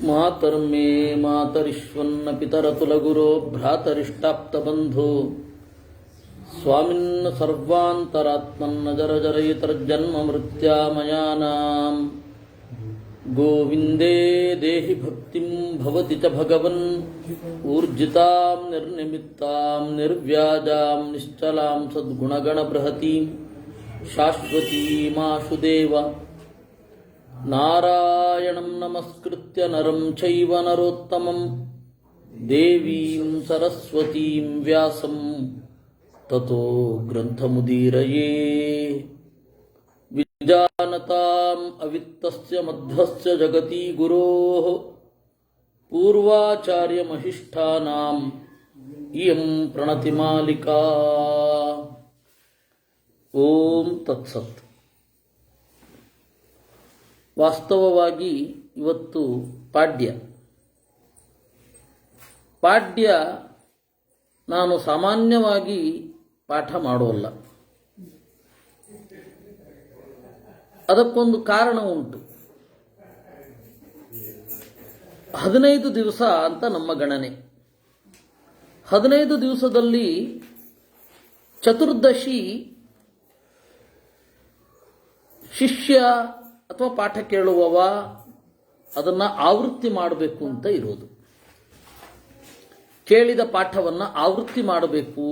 ಮಾತರ್ಮೇ ಮಾತರಿಶ್ವನ್ನ ಪಿತರತುಲಗುರೋ ಭ್ರಾತರಿಷ್ಟಾಪ್ತಬಂಧು ಸ್ವಾಮಿನ್ನ ಸರ್ವಾಂತರಾತ್ಮನ್ನ ಜರಜರಯಿತರ್ಜನ್ಮ ಮೃತ್ಯಾಮಯಾನಾಂ ಗೋವಿಂದೇ ದೇಹಿ ಭಕ್ತಿಂ ಭವತಿ ಚ ಭಗವನ್ ಊರ್ಜಿತಾಂ ನಿರ್ನಿಮಿತ್ತಾಂ ನಿರ್ವ್ಯಾಜಾಂ ನಿಶ್ಚಲಾಂ ಸದ್ಗುಣಗಣಬೃಹತೀಂ ಶಾಶ್ವತೀಮಾಶು ದೇವ ನಾರಾಯಣಂ ನಮಸ್ಕೃತ್ಯ ನರಂ ಚೈವ ನರೋತ್ತಮಂ ದೇವೀಂ ಸರಸ್ವತೀಂ ವ್ಯಾಸಂ ತತೋ ಗ್ರಂಥಮುದೀರಯೇ ವಿಜಾನತಾಂ ಅವಿತ್ತಸ್ಯ ಮಧ್ವಸ್ಯ ಜಗತಿ ಗುರೋಃ ಪೂರ್ವಾಚಾರ್ಯಮಹಿಷ್ಠಾನಾಂ ಇಯಂ ಪ್ರಣತಿಮಾಲಿಕಾ. ಓಂ ತತ್ಸತ್. ವಾಸ್ತವವಾಗಿ ಇವತ್ತು ಪಾಡ್ಯ ನಾನು ಸಾಮಾನ್ಯವಾಗಿ ಪಾಠ ಮಾಡೋಲ್ಲ. ಅದಕ್ಕೊಂದು ಕಾರಣ ಉಂಟು. 15 ದಿವಸ ಅಂತ ನಮ್ಮ ಗಣನೆ. 15 ದಿವಸದಲ್ಲಿ ಚತುರ್ದಶಿ ಶಿಷ್ಯ ಅಥವಾ ಪಾಠ ಕೇಳುವವ ಅದನ್ನು ಆವೃತ್ತಿ ಮಾಡಬೇಕು ಅಂತ ಇರೋದು. ಕೇಳಿದ ಪಾಠವನ್ನು ಆವೃತ್ತಿ ಮಾಡಬೇಕು,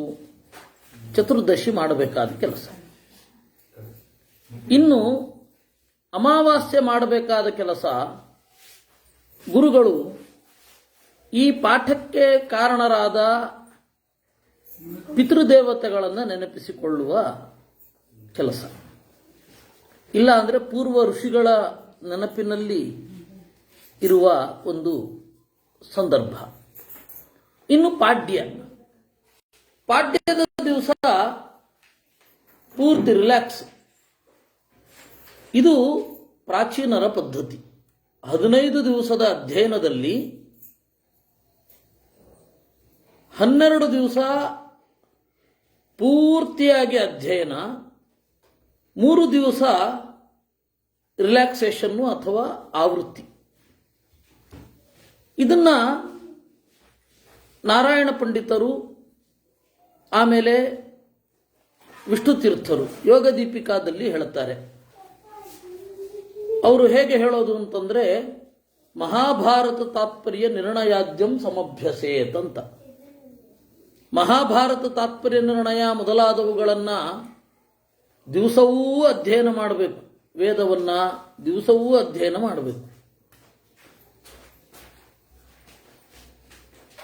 ಚತುರ್ದಶಿ ಮಾಡಬೇಕಾದ ಕೆಲಸ. ಇನ್ನು ಅಮಾವಾಸ್ಯೆ ಮಾಡಬೇಕಾದ ಕೆಲಸ ಗುರುಗಳು ಈ ಪಾಠಕ್ಕೆ ಕಾರಣರಾದ ಪಿತೃದೇವತೆಗಳನ್ನು ನೆನಪಿಸಿಕೊಳ್ಳುವ ಕೆಲಸ. ಇಲ್ಲ ಅಂದರೆ ಪೂರ್ವ ಋಷಿಗಳ ನೆನಪಿನಲ್ಲಿ ಇರುವ ಒಂದು ಸಂದರ್ಭ. ಇನ್ನು ಪಾಡ್ಯದ ದಿವಸ ಪೂರ್ತಿ ರಿಲ್ಯಾಕ್ಸ್. ಇದು ಪ್ರಾಚೀನರ ಪದ್ಧತಿ. 15 ದಿವಸದ ಅಧ್ಯಯನದಲ್ಲಿ 12 ದಿವಸ ಪೂರ್ತಿಯಾಗಿ ಅಧ್ಯಯನ, 3 ದಿವಸ ರಿಲ್ಯಾಕ್ಸೇಷನ್ನು ಅಥವಾ ಆವೃತ್ತಿ. ಇದನ್ನ ನಾರಾಯಣ ಪಂಡಿತರು, ಆಮೇಲೆ ವಿಷ್ಣು ತೀರ್ಥರು ಯೋಗ ದೀಪಿಕಾದಲ್ಲಿ ಹೇಳುತ್ತಾರೆ. ಅವರು ಹೇಗೆ ಹೇಳೋದು ಅಂತಂದ್ರೆ, ಮಹಾಭಾರತ ತಾತ್ಪರ್ಯ ನಿರ್ಣಯಾದ್ಯಂ ಸಮಭ್ಯಸೇತ್ ಅಂತ. ಮಹಾಭಾರತ ತಾತ್ಪರ್ಯ ನಿರ್ಣಯ ಮೊದಲಾದವುಗಳನ್ನು ದಿವಸವೂ ಅಧ್ಯಯನ ಮಾಡಬೇಕು. ವೇದವನ್ನ ದಿವಸವೂ ಅಧ್ಯಯನ ಮಾಡಬೇಕು.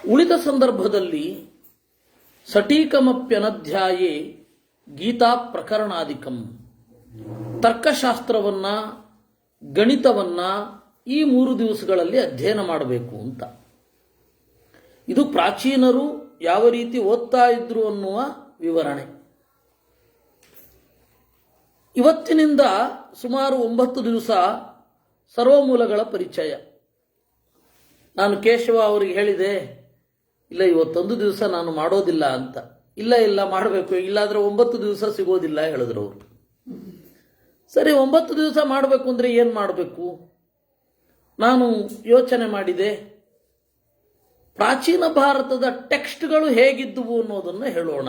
ಉಳಿದ ಸಂದರ್ಭದಲ್ಲಿ ಸಟೀಕಮಪ್ಯನಧ್ಯಾಯೇ ಗೀತಾ ಪ್ರಕರಣಾಧಿಕಂ, ತರ್ಕಶಾಸ್ತ್ರವನ್ನ ಗಣಿತವನ್ನ ಈ 3 ದಿವಸಗಳಲ್ಲಿ ಅಧ್ಯಯನ ಮಾಡಬೇಕು ಅಂತ. ಇದು ಪ್ರಾಚೀನರು ಯಾವ ರೀತಿ ಓದ್ತಾ ಇದ್ರು ಅನ್ನುವ ವಿವರಣೆ. ಇವತ್ತಿನಿಂದ ಸುಮಾರು 9 ದಿವಸ ಸರ್ವಮೂಲಗಳ ಪರಿಚಯ. ನಾನು ಕೇಶವ ಅವರಿಗೆ ಹೇಳಿದೆ, ಇಲ್ಲ ಇವತ್ತೊಂದು ದಿವಸ ನಾನು ಮಾಡೋದಿಲ್ಲ ಅಂತ. ಇಲ್ಲ ಮಾಡಬೇಕು, ಇಲ್ಲಾದ್ರೆ 9 ದಿವಸ ಸಿಗೋದಿಲ್ಲ ಹೇಳಿದ್ರು ಅವರು. ಸರಿ, 9 ದಿವಸ ಮಾಡಬೇಕು ಅಂದರೆ ಏನು ಮಾಡಬೇಕು? ನಾನು ಯೋಚನೆ ಮಾಡಿದೆ, ಪ್ರಾಚೀನ ಭಾರತದ ಟೆಕ್ಸ್ಟ್ಗಳು ಹೇಗಿದ್ದುವು ಅನ್ನೋದನ್ನು ಹೇಳೋಣ.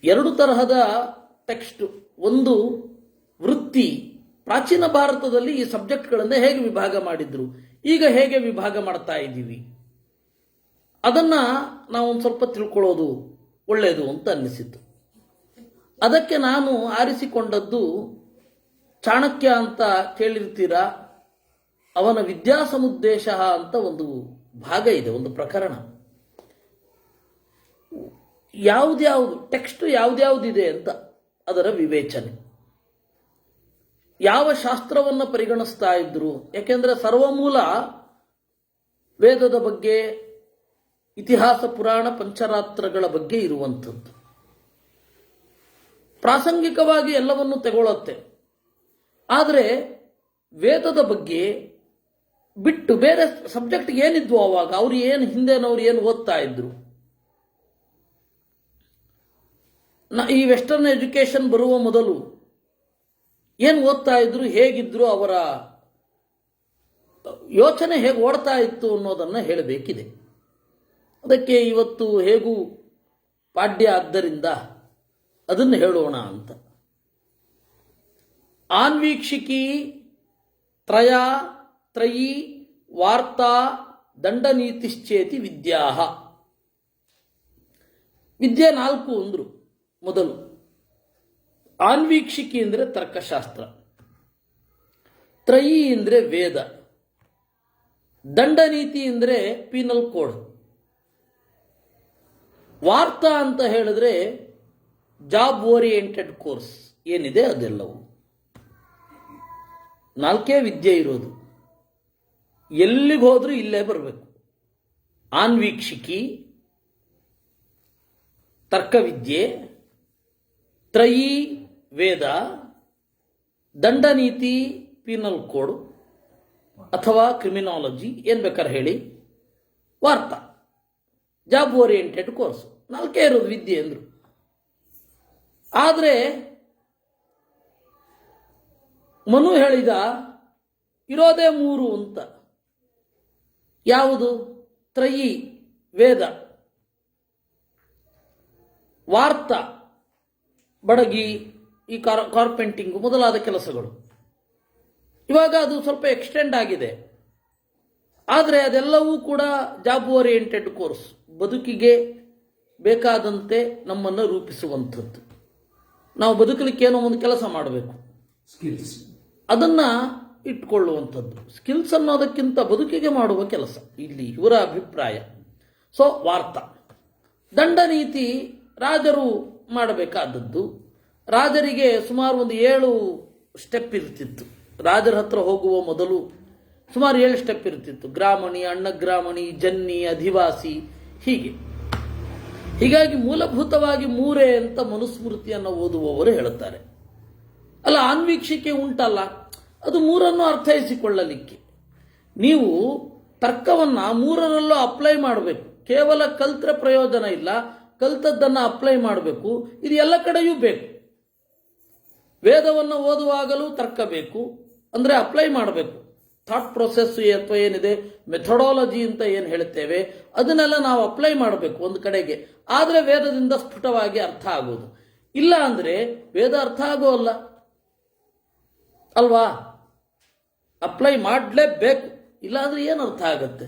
2 ತರಹದ ಟೆಕ್ಸ್ಟ್. ಒಂದು ವೃತ್ತಿ. ಪ್ರಾಚೀನ ಭಾರತದಲ್ಲಿ ಈ ಸಬ್ಜೆಕ್ಟ್ಗಳನ್ನು ಹೇಗೆ ವಿಭಾಗ ಮಾಡಿದ್ರು, ಈಗ ಹೇಗೆ ವಿಭಾಗ ಮಾಡ್ತಾ ಇದ್ದೀವಿ, ಅದನ್ನ ನಾವು ಒಂದು ಸ್ವಲ್ಪ ತಿಳ್ಕೊಳ್ಳೋದು ಒಳ್ಳೆಯದು ಅಂತ ಅನ್ನಿಸಿತು. ಅದಕ್ಕೆ ನಾನು ಆರಿಸಿಕೊಂಡದ್ದು ಚಾಣಕ್ಯ ಅಂತ ಕೇಳಿರ್ತೀರಾ, ಅವನ ವಿದ್ಯಾಸಮುದ್ದೇಶ ಅಂತ ಒಂದು ಭಾಗ ಇದೆ, ಒಂದು ಪ್ರಕರಣ. ಯಾವ್ದ್ಯಾವ್ದು ಟೆಕ್ಸ್ಟ್ ಯಾವ್ದ್ಯಾವ್ದಿದೆ ಅಂತ ಅದರ ವಿವೇಚನೆ. ಯಾವ ಶಾಸ್ತ್ರವನ್ನು ಪರಿಗಣಿಸ್ತಾ ಇದ್ರು, ಯಾಕೆಂದ್ರೆ ಸರ್ವಮೂಲ ವೇದದ ಬಗ್ಗೆ, ಇತಿಹಾಸ, ಪುರಾಣ, ಪಂಚರಾತ್ರಗಳ ಬಗ್ಗೆ ಇರುವಂಥದ್ದು. ಪ್ರಾಸಂಗಿಕವಾಗಿ ಎಲ್ಲವನ್ನೂ ತಗೊಳ್ಳುತ್ತೆ. ಆದರೆ ವೇದದ ಬಗ್ಗೆ ಬಿಟ್ಟು ಬೇರೆ ಸಬ್ಜೆಕ್ಟ್ ಏನಿದ್ವು ಅವಾಗ, ಅವ್ರು ಏನು ಹಿಂದೆನವ್ರು ಏನು ಓದ್ತಾ ಇದ್ರು, ಈ ವೆಸ್ಟರ್ನ್ ಎಜುಕೇಶನ್ ಬರುವ ಮೊದಲು ಏನು ಓದ್ತಾ ಇದ್ರು, ಹೇಗಿದ್ರು, ಅವರ ಯೋಚನೆ ಹೇಗೆ ಓಡ್ತಾ ಇತ್ತು ಅನ್ನೋದನ್ನು ಹೇಳಬೇಕಿದೆ. ಅದಕ್ಕೆ ಇವತ್ತು ಹೇಗೂ ಪಾಡ್ಯ ಆದ್ದರಿಂದ ಅದನ್ನು ಹೇಳೋಣ ಅಂತ. ಆನ್ವೀಕ್ಷಿಕಿ ತ್ರಯೀ ವಾರ್ತಾ ದಂಡನೀತಿಶ್ಚೇತಿ ವಿದ್ಯಾ. ವಿದ್ಯೆ 4 ಅಂದ್ರು. ಮೊದಲು ಆನ್ವೀಕ್ಷಿಕಿ ಅಂದರೆ ತರ್ಕಶಾಸ್ತ್ರ, ತ್ರಯೀ ಅಂದರೆ ವೇದ, ದಂಡನೀತಿ ಅಂದರೆ ಪೀನಲ್ ಕೋಡ್, ವಾರ್ತಾ ಅಂತ ಹೇಳಿದ್ರೆ ಜಾಬ್ ಓರಿಯೆಂಟೆಡ್ ಕೋರ್ಸ್ ಏನಿದೆ ಅದೆಲ್ಲವು. 4 ವಿದ್ಯೆ ಇರೋದು. ಎಲ್ಲಿಗೆ ಹೋದ್ರೂ ಇಲ್ಲೇ ಬರಬೇಕು. ಆನ್ವೀಕ್ಷಿಕಿ ತರ್ಕವಿದ್ಯೆ, ತ್ರಯೀ ವೇದ, ದಂಡನೀತಿ ಪೀನಲ್ ಕೋಡ್ ಅಥವಾ ಕ್ರಿಮಿನಾಲಜಿ ಏನು ಬೇಕಾದ್ರೆ ಹೇಳಿ, ವಾರ್ತಾ ಜಾಬ್ ಓರಿಯೆಂಟೆಡ್ ಕೋರ್ಸ್. 4 ಇರೋದು ವಿದ್ಯೆ ಅಂದರು. ಆದರೆ ಮನು ಹೇಳಿದ ಇರೋದೇ 3 ಅಂತ. ಯಾವುದು? ತ್ರಯೀ ವೇದ, ವಾರ್ತಾ ಬಡಗಿ, ಈ ಕಾರ್ಪೆಂಟಿಂಗ್ ಮೊದಲಾದ ಕೆಲಸಗಳು. ಇವಾಗ ಅದು ಸ್ವಲ್ಪ ಎಕ್ಸ್ಟೆಂಡ್ ಆಗಿದೆ. ಆದರೆ ಅದೆಲ್ಲವೂ ಕೂಡ ಜಾಬ್ ಓರಿಯೆಂಟೆಡ್ ಕೋರ್ಸ್, ಬದುಕಿಗೆ ಬೇಕಾದಂತೆ ನಮ್ಮನ್ನು ರೂಪಿಸುವಂಥದ್ದು. ನಾವು ಬದುಕಲಿಕ್ಕೆ ಏನೋ ಒಂದು ಕೆಲಸ ಮಾಡಬೇಕು, ಸ್ಕಿಲ್ಸ್ ಅದನ್ನು ಇಟ್ಕೊಳ್ಳುವಂಥದ್ದು. ಸ್ಕಿಲ್ಸ್ ಅನ್ನೋದಕ್ಕಿಂತ ಬದುಕಿಗೆ ಮಾಡುವ ಕೆಲಸ ಇಲ್ಲಿ ಇವರ ಅಭಿಪ್ರಾಯ. ಸೊ ವಾರ್ತಾ. ದಂಡನೀತಿ ರಾಜರು ಮಾಡಬೇಕಾದದ್ದು. ರಾಜರಿಗೆ ಸುಮಾರು ಒಂದು 7 ಸ್ಟೆಪ್ ಇರ್ತಿತ್ತು. ರಾಜರ ಹತ್ರ ಹೋಗುವ ಮೊದಲು ಸುಮಾರು 7 ಸ್ಟೆಪ್ ಇರ್ತಿತ್ತು. ಗ್ರಾಮಣಿ, ಅಣ್ಣಗ್ರಾಮಣಿ, ಜನ್ನಿ, ಅಧಿವಾಸಿ, ಹೀಗೆ. ಹೀಗಾಗಿ ಮೂಲಭೂತವಾಗಿ 3 ಅಂತ ಮನುಸ್ಮೃತಿಯನ್ನು ಓದುವವರು ಹೇಳುತ್ತಾರೆ. ಅಲ್ಲ, ಆನ್ವೀಕ್ಷಿಕೆ ಉಂಟಲ್ಲ, ಅದು 3 ಅರ್ಥೈಸಿಕೊಳ್ಳಲಿಕ್ಕೆ ನೀವು ತರ್ಕವನ್ನು 3ರಲ್ಲೂ ಅಪ್ಲೈ ಮಾಡಬೇಕು. ಕೇವಲ ಕಲ್ತ್ರೆ ಪ್ರಯೋಜನ ಇಲ್ಲ, ಕಲ್ತದ್ದನ್ನು ಅಪ್ಲೈ ಮಾಡಬೇಕು. ಇದು ಎಲ್ಲ ಕಡೆಯೂ ಬೇಕು. ವೇದವನ್ನು ಓದುವಾಗಲೂ ತರ್ಕ ಬೇಕು, ಅಂದರೆ ಅಪ್ಲೈ ಮಾಡಬೇಕು. ಥಾಟ್ ಪ್ರೊಸೆಸ್ ಅಥವಾ ಏನಿದೆ, ಮೆಥಡಾಲಜಿ ಅಂತ ಏನು ಹೇಳ್ತೇವೆ, ಅದನ್ನೆಲ್ಲ ನಾವು ಅಪ್ಲೈ ಮಾಡಬೇಕು ಒಂದು ಕಡೆಗೆ. ಆದರೆ ವೇದದಿಂದ ಸ್ಫುಟವಾಗಿ ಅರ್ಥ ಆಗೋದು. ಇಲ್ಲ ಅಂದರೆ ವೇದ ಅರ್ಥ ಆಗೋಲ್ಲ ಅಲ್ವಾ? ಅಪ್ಲೈ ಮಾಡಲೇಬೇಕು, ಇಲ್ಲಾಂದ್ರೆ ಏನು ಅರ್ಥ ಆಗತ್ತೆ?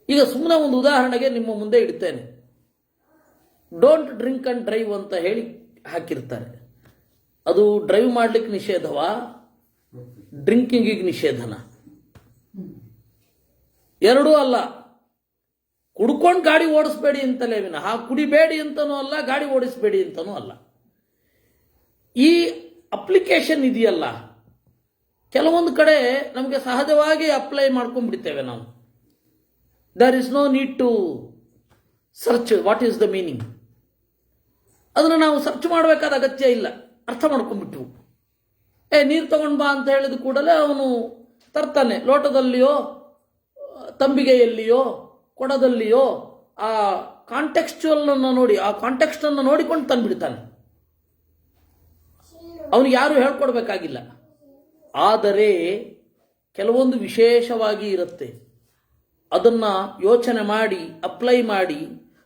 ಈಗ ಸುಮ್ಮನೆ ಒಂದು ಉದಾಹರಣೆಗೆ ನಿಮ್ಮ ಮುಂದೆ ಇಡ್ತೇನೆ. ಡೋಂಟ್ ಡ್ರಿಂಕ್ ಅಂಡ್ ಡ್ರೈವ್ ಅಂತ ಹೇಳಿ ಹಾಕಿರ್ತಾರೆ. ಅದು ಡ್ರೈವ್ ಮಾಡ್ಲಿಕ್ಕೆ ನಿಷೇಧವಾ, ಡ್ರಿಂಕಿಂಗಿಗೆ ನಿಷೇಧನ? ಎರಡೂ ಅಲ್ಲ. ಕುಡ್ಕೊಂಡು ಗಾಡಿ ಓಡಿಸ್ಬೇಡಿ ಅಂತಲೇ ವಿನಃ ಕುಡಿಬೇಡಿ ಅಂತನೂ ಅಲ್ಲ, ಗಾಡಿ ಓಡಿಸ್ಬೇಡಿ ಅಂತನೂ ಅಲ್ಲ. ಈ ಅಪ್ಲಿಕೇಶನ್ ಇದೆಯಲ್ಲ, ಕೆಲವೊಂದು ಕಡೆ ನಮಗೆ ಸಹಜವಾಗಿ ಅಪ್ಲೈ ಮಾಡ್ಕೊಂಡ್ಬಿಡ್ತೇವೆ ನಾವು. There is no need to search what is the meaning. ಅದನ್ನು ನಾವು ಸರ್ಚ್ ಮಾಡಬೇಕಾದ ಅಗತ್ಯ ಇಲ್ಲ, ಅರ್ಥ ಮಾಡ್ಕೊಂಡ್ಬಿಟ್ಟು ನೀರು ತಗೊಂಡು ಬಾ ಅಂತ ಹೇಳಿದ ಕೂಡಲೇ ಅವನು ತರ್ತಾನೆ. ಲೋಟದಲ್ಲಿಯೋ, ತಂಬಿಗೆಯಲ್ಲಿಯೋ, ಕೊಡದಲ್ಲಿಯೋ, ಆ ಕಾಂಟೆಕ್ಸ್ಚುವಲ್ ಅನ್ನು ನೋಡಿ, ಆ ಕಾಂಟೆಕ್ಸ್ಟ್ ಅನ್ನು ನೋಡಿಕೊಂಡು ತಂದ್ಬಿಡ್ತಾನೆ. ಅವನು ಯಾರು ಹೇಳ್ಕೊಡ್ಬೇಕಾಗಿಲ್ಲ. ಆದರೆ ಕೆಲವೊಂದು ವಿಶೇಷವಾಗಿ ಇರುತ್ತೆ, ಅದನ್ನು ಯೋಚನೆ ಮಾಡಿ ಅಪ್ಲೈ ಮಾಡಿ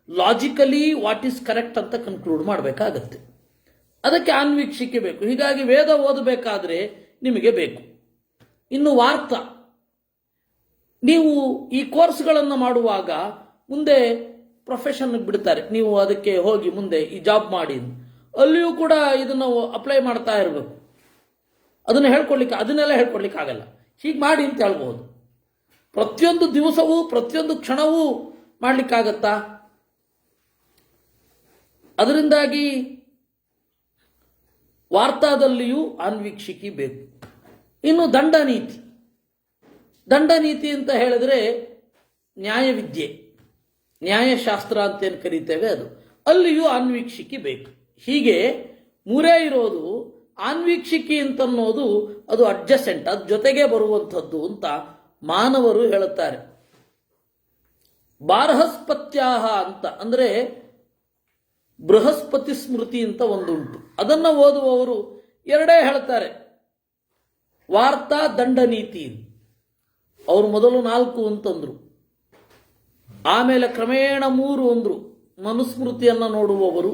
ಲಾಜಿಕಲಿ ವಾಟ್ ಈಸ್ ಕರೆಕ್ಟ್ ಅಂತ ಕನ್ಕ್ಲೂಡ್ ಮಾಡಬೇಕಾಗತ್ತೆ. ಅದಕ್ಕೆ ಆನ್ವೀಕ್ಷಿಕೆ ಬೇಕು. ಹೀಗಾಗಿ ವೇದ ಓದಬೇಕಾದ್ರೆ ನಿಮಗೆ ಬೇಕು. ಇನ್ನು ವಾರ್ತಾ, ನೀವು ಈ ಕೋರ್ಸ್ಗಳನ್ನು ಮಾಡುವಾಗ ಮುಂದೆ ಪ್ರೊಫೆಷನ್ ಬಿಡ್ತಾರೆ, ನೀವು ಅದಕ್ಕೆ ಹೋಗಿ ಮುಂದೆ ಈ ಜಾಬ್ ಮಾಡಿ, ಅಲ್ಲಿಯೂ ಕೂಡ ಇದನ್ನು ಅಪ್ಲೈ ಮಾಡ್ತಾ ಇರಬೇಕು. ಅದನ್ನೆಲ್ಲ ಹೇಳ್ಕೊಡ್ಲಿಕ್ಕೆ ಆಗಲ್ಲ. ಹೀಗೆ ಮಾಡಿ ಅಂತ ಹೇಳ್ಬೋದು. ಪ್ರತಿಯೊಂದು ದಿವಸವೂ ಪ್ರತಿಯೊಂದು ಕ್ಷಣವೂ ಮಾಡಲಿಕ್ಕಾಗತ್ತಾ? ಅದರಿಂದಾಗಿ ವಾರ್ತಾದಲ್ಲಿಯೂ ಆನ್ವೀಕ್ಷಿಕೆ ಬೇಕು. ಇನ್ನು ದಂಡನೀತಿ. ದಂಡನೀತಿ ಅಂತ ಹೇಳಿದ್ರೆ ನ್ಯಾಯವಿದ್ಯೆ, ನ್ಯಾಯಶಾಸ್ತ್ರ ಅಂತೇನು ಕರೀತೇವೆ ಅದು, ಅಲ್ಲಿಯೂ ಆನ್ವೀಕ್ಷಿಕೆ ಬೇಕು. ಹೀಗೆ 3 ಇರೋದು. ಆನ್ವೀಕ್ಷಿಕೆ ಅಂತನ್ನೋದು ಅದು ಅಡ್ಜಸೆಂಟ್, ಅದು ಜೊತೆಗೆ ಬರುವಂಥದ್ದು ಅಂತ ಮಾನವರು ಹೇಳುತ್ತಾರೆ. ಬಾರ್ಹಸ್ಪತ್ಯಾಹ ಅಂತ ಅಂದರೆ ಬೃಹಸ್ಪತಿ ಸ್ಮೃತಿ ಅಂತ ಒಂದುಂಟು. ಅದನ್ನು ಓದುವವರು 2 ಹೇಳ್ತಾರೆ, ವಾರ್ತಾ ದಂಡನೀತಿ. ಅವರು ಮೊದಲು 4 ಅಂತಂದ್ರು, ಆಮೇಲೆ ಕ್ರಮೇಣ 3 ಅಂದ್ರು. ಮನುಸ್ಮೃತಿಯನ್ನ ನೋಡುವವರು,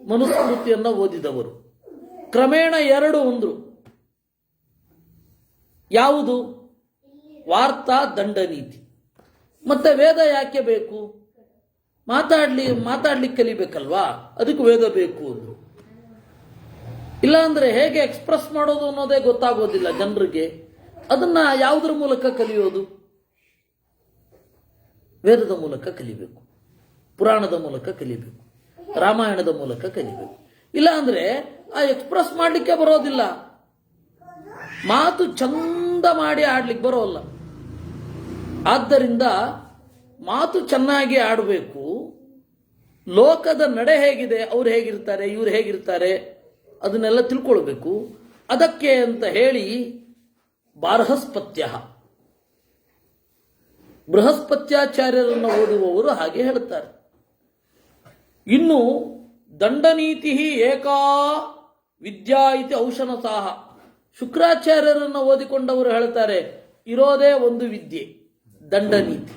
ಮನುಸ್ಮೃತಿಯನ್ನ ಓದಿದವರು. ಕ್ರಮೇಣ 2 ಅಂದ್ರು. ಯಾವುದು? ವಾರ್ತಾ ದಂಡನೀತಿ. ಮತ್ತೆ ವೇದ ಯಾಕೆ ಬೇಕು? ಮಾತಾಡ್ಲಿಕ್ಕೆ ಕಲಿಬೇಕಲ್ವಾ, ಅದಕ್ಕೆ ವೇದ ಬೇಕು ಅಂದ್ರು. ಇಲ್ಲಾಂದ್ರೆ ಹೇಗೆ ಎಕ್ಸ್ಪ್ರೆಸ್ ಮಾಡೋದು ಅನ್ನೋದೇ ಗೊತ್ತಾಗೋದಿಲ್ಲ ಜನರಿಗೆ. ಅದನ್ನ ಯಾವುದರ ಮೂಲಕ ಕಲಿಯೋದು? ವೇದದ ಮೂಲಕ ಕಲಿಬೇಕು, ಪುರಾಣದ ಮೂಲಕ ಕಲಿಬೇಕು, ರಾಮಾಯಣದ ಮೂಲಕ ಕಲಿಬೇಕು. ಇಲ್ಲ ಅಂದ್ರೆ ಆ ಎಕ್ಸ್ಪ್ರೆಸ್ ಮಾಡ್ಲಿಕ್ಕೆ ಬರೋದಿಲ್ಲ, ಮಾತು ಚಂದ ಮಾಡಿ ಆಡ್ಲಿಕ್ಕೆ ಬರೋಲ್ಲ. ಆದ್ದರಿಂದ ಮಾತು ಚೆನ್ನಾಗಿ ಆಡಬೇಕು. ಲೋಕದ ನಡೆ ಹೇಗಿದೆ, ಅವ್ರು ಹೇಗಿರ್ತಾರೆ, ಇವ್ರು ಹೇಗಿರ್ತಾರೆ, ಅದನ್ನೆಲ್ಲ ತಿಳ್ಕೊಳ್ಬೇಕು. ಅದಕ್ಕೆ ಅಂತ ಹೇಳಿ ಬಾರ್ಹಸ್ಪತ್ಯ, ಬೃಹಸ್ಪತ್ಯಾಚಾರ್ಯರನ್ನು ಓದುವವರು ಹಾಗೆ ಹೇಳುತ್ತಾರೆ. ಇನ್ನು ದಂಡನೀತಿ ಏಕಾ ವಿದ್ಯಾ ಇತಿ ಔಷನಸಾಹ, ಶುಕ್ರಾಚಾರ್ಯರನ್ನು ಓದಿಕೊಂಡವರು ಹೇಳ್ತಾರೆ ಇರೋದೇ ಒಂದು ವಿದ್ಯೆ, ದಂಡನೀತಿ.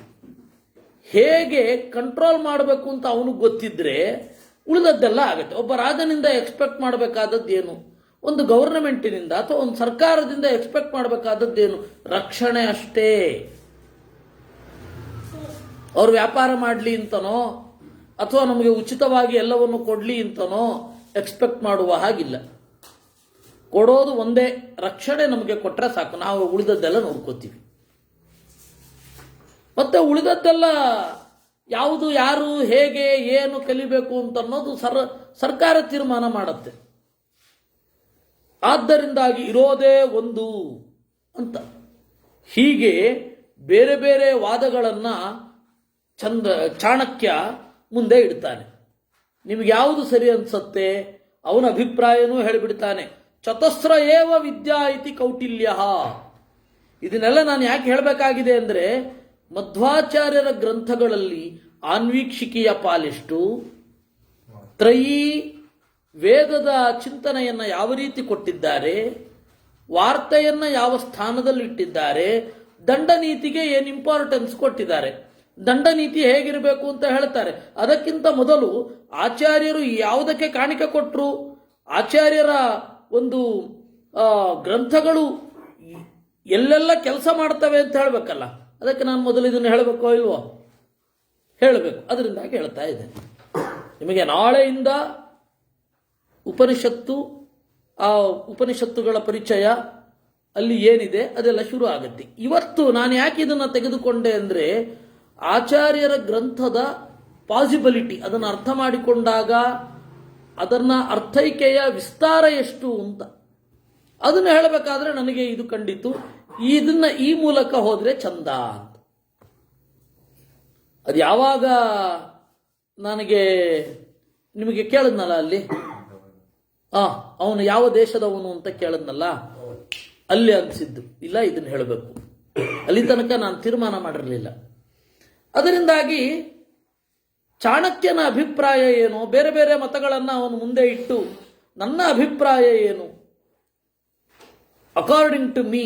ಹೇಗೆ ಕಂಟ್ರೋಲ್ ಮಾಡಬೇಕು ಅಂತ ಅವನಿಗೆ ಗೊತ್ತಿದ್ರೆ ಉಳಿದದ್ದೆಲ್ಲ ಆಗುತ್ತೆ. ಒಬ್ಬ ರಾಜನಿಂದ ಎಕ್ಸ್ಪೆಕ್ಟ್ ಮಾಡಬೇಕಾದದ್ದೇನು? ಒಂದು ಗವರ್ನಮೆಂಟಿನಿಂದ ಅಥವಾ ಒಂದು ಸರ್ಕಾರದಿಂದ ಎಕ್ಸ್ಪೆಕ್ಟ್ ಮಾಡಬೇಕಾದದ್ದೇನು? ರಕ್ಷಣೆ ಅಷ್ಟೇ. ಅವ್ರು ವ್ಯಾಪಾರ ಮಾಡಲಿ ಅಂತನೋ ಅಥವಾ ನಮಗೆ ಉಚಿತವಾಗಿ ಎಲ್ಲವನ್ನು ಕೊಡ್ಲಿ ಅಂತನೋ ಎಕ್ಸ್ಪೆಕ್ಟ್ ಮಾಡುವ ಹಾಗಿಲ್ಲ. ಕೊಡೋದು ಒಂದೇ, ರಕ್ಷಣೆ ನಮಗೆ ಕೊಟ್ಟರೆ ಸಾಕು, ನಾವು ಉಳಿದದ್ದೆಲ್ಲ ನೋಡ್ಕೋತೀವಿ. ಮತ್ತೆ ಉಳಿದದ್ದೆಲ್ಲ ಯಾವುದು, ಯಾರು, ಹೇಗೆ, ಏನು ಕಲಿಬೇಕು ಅಂತ ಅನ್ನೋದು ಸರ್ಕಾರ ತೀರ್ಮಾನ ಮಾಡುತ್ತೆ. ಆದ್ದರಿಂದಾಗಿ ಇರೋದೇ ಒಂದು ಅಂತ ಹೀಗೆ ಬೇರೆ ಬೇರೆ ವಾದಗಳನ್ನ ಚಾಣಕ್ಯ ಮುಂದೆ ಇಡ್ತಾನೆ. ನಿಮಗೆ ಯಾವುದು ಸರಿ ಅನ್ಸತ್ತೆ ಅವನ ಅಭಿಪ್ರಾಯನೂ ಹೇಳಿಬಿಡ್ತಾನೆ. ಚತಸ್ರ ಏವ ವಿದ್ಯಾ ಇತಿ ಕೌಟಿಲ್ಯ. ಇದನ್ನೆಲ್ಲ ನಾನು ಯಾಕೆ ಹೇಳಬೇಕಾಗಿದೆ ಅಂದ್ರೆ, ಮಧ್ವಾಚಾರ್ಯರ ಗ್ರಂಥಗಳಲ್ಲಿ ಆನ್ವೀಕ್ಷಿಕೆಯ ಪಾಲೆಷ್ಟು, ತ್ರಯೀ ವೇದದ ಚಿಂತನೆಯನ್ನ ಯಾವ ರೀತಿ ಕೊಟ್ಟಿದ್ದಾರೆ, ವಾರ್ತೆಯನ್ನ ಯಾವ ಸ್ಥಾನದಲ್ಲಿ ಇಟ್ಟಿದ್ದಾರೆ, ದಂಡನೀತಿಗೆ ಏನು ಇಂಪಾರ್ಟೆನ್ಸ್ ಕೊಟ್ಟಿದ್ದಾರೆ, ದಂಡನೀತಿ ಹೇಗಿರಬೇಕು ಅಂತ ಹೇಳ್ತಾರೆ. ಅದಕ್ಕಿಂತ ಮೊದಲು ಆಚಾರ್ಯರು ಯಾವುದಕ್ಕೆ ಕಾಣಿಕೆ ಕೊಟ್ಟರು, ಆಚಾರ್ಯರ ಒಂದು ಗ್ರಂಥಗಳು ಎಲ್ಲೆಲ್ಲ ಕೆಲಸ ಮಾಡ್ತವೆ ಅಂತ ಹೇಳಬೇಕಲ್ಲ. ಅದಕ್ಕೆ ನಾನು ಮೊದಲು ಇದನ್ನು ಹೇಳಬೇಕೋ ಇಲ್ವೋ? ಹೇಳಬೇಕು. ಅದರಿಂದಾಗಿ ಹೇಳ್ತಾ ಇದ್ದೇನೆ. ನಿಮಗೆ ನಾಳೆಯಿಂದ ಉಪನಿಷತ್ತು, ಆ ಉಪನಿಷತ್ತುಗಳ ಪರಿಚಯ ಅಲ್ಲಿ ಏನಿದೆ ಅದೆಲ್ಲ ಶುರು ಆಗುತ್ತೆ. ಇವತ್ತು ನಾನು ಯಾಕೆ ಇದನ್ನು ತೆಗೆದುಕೊಂಡೆ ಅಂದರೆ, ಆಚಾರ್ಯರ ಗ್ರಂಥದ ಪಾಸಿಬಿಲಿಟಿ, ಅದನ್ನು ಅರ್ಥ ಮಾಡಿಕೊಂಡಾಗ ಅದನ್ನ ಅರ್ಥೈಕೆಯ ವಿಸ್ತಾರ ಎಷ್ಟು ಅಂತ ಅದನ್ನು ಹೇಳಬೇಕಾದ್ರೆ ನನಗೆ ಇದು ಕಂಡಿತು. ಇದನ್ನ ಈ ಮೂಲಕ ಹೋದ್ರೆ ಚಂದ ಅಂತ. ಅದು ಯಾವಾಗ ನನಗೆ ನಿಮಗೆ ಕೇಳಿದ್ನಲ್ಲ ಅಲ್ಲಿ, ಅವನು ಯಾವ ದೇಶದವನು ಅಂತ ಕೇಳಿದ್ನಲ್ಲ, ಅಲ್ಲಿ ಅನಿಸಿದ್ದು ಇಲ್ಲ ಇದನ್ನು ಹೇಳಬೇಕು. ಅಲ್ಲಿ ತನಕ ನಾನು ತೀರ್ಮಾನ ಮಾಡಿರಲಿಲ್ಲ. ಅದರಿಂದಾಗಿ ಚಾಣಕ್ಯನ ಅಭಿಪ್ರಾಯ ಏನು, ಬೇರೆ ಬೇರೆ ಮತಗಳನ್ನು ಅವನು ಮುಂದೆ ಇಟ್ಟು ನನ್ನ ಅಭಿಪ್ರಾಯ ಏನು, ಅಕಾರ್ಡಿಂಗ್ ಟು ಮೀ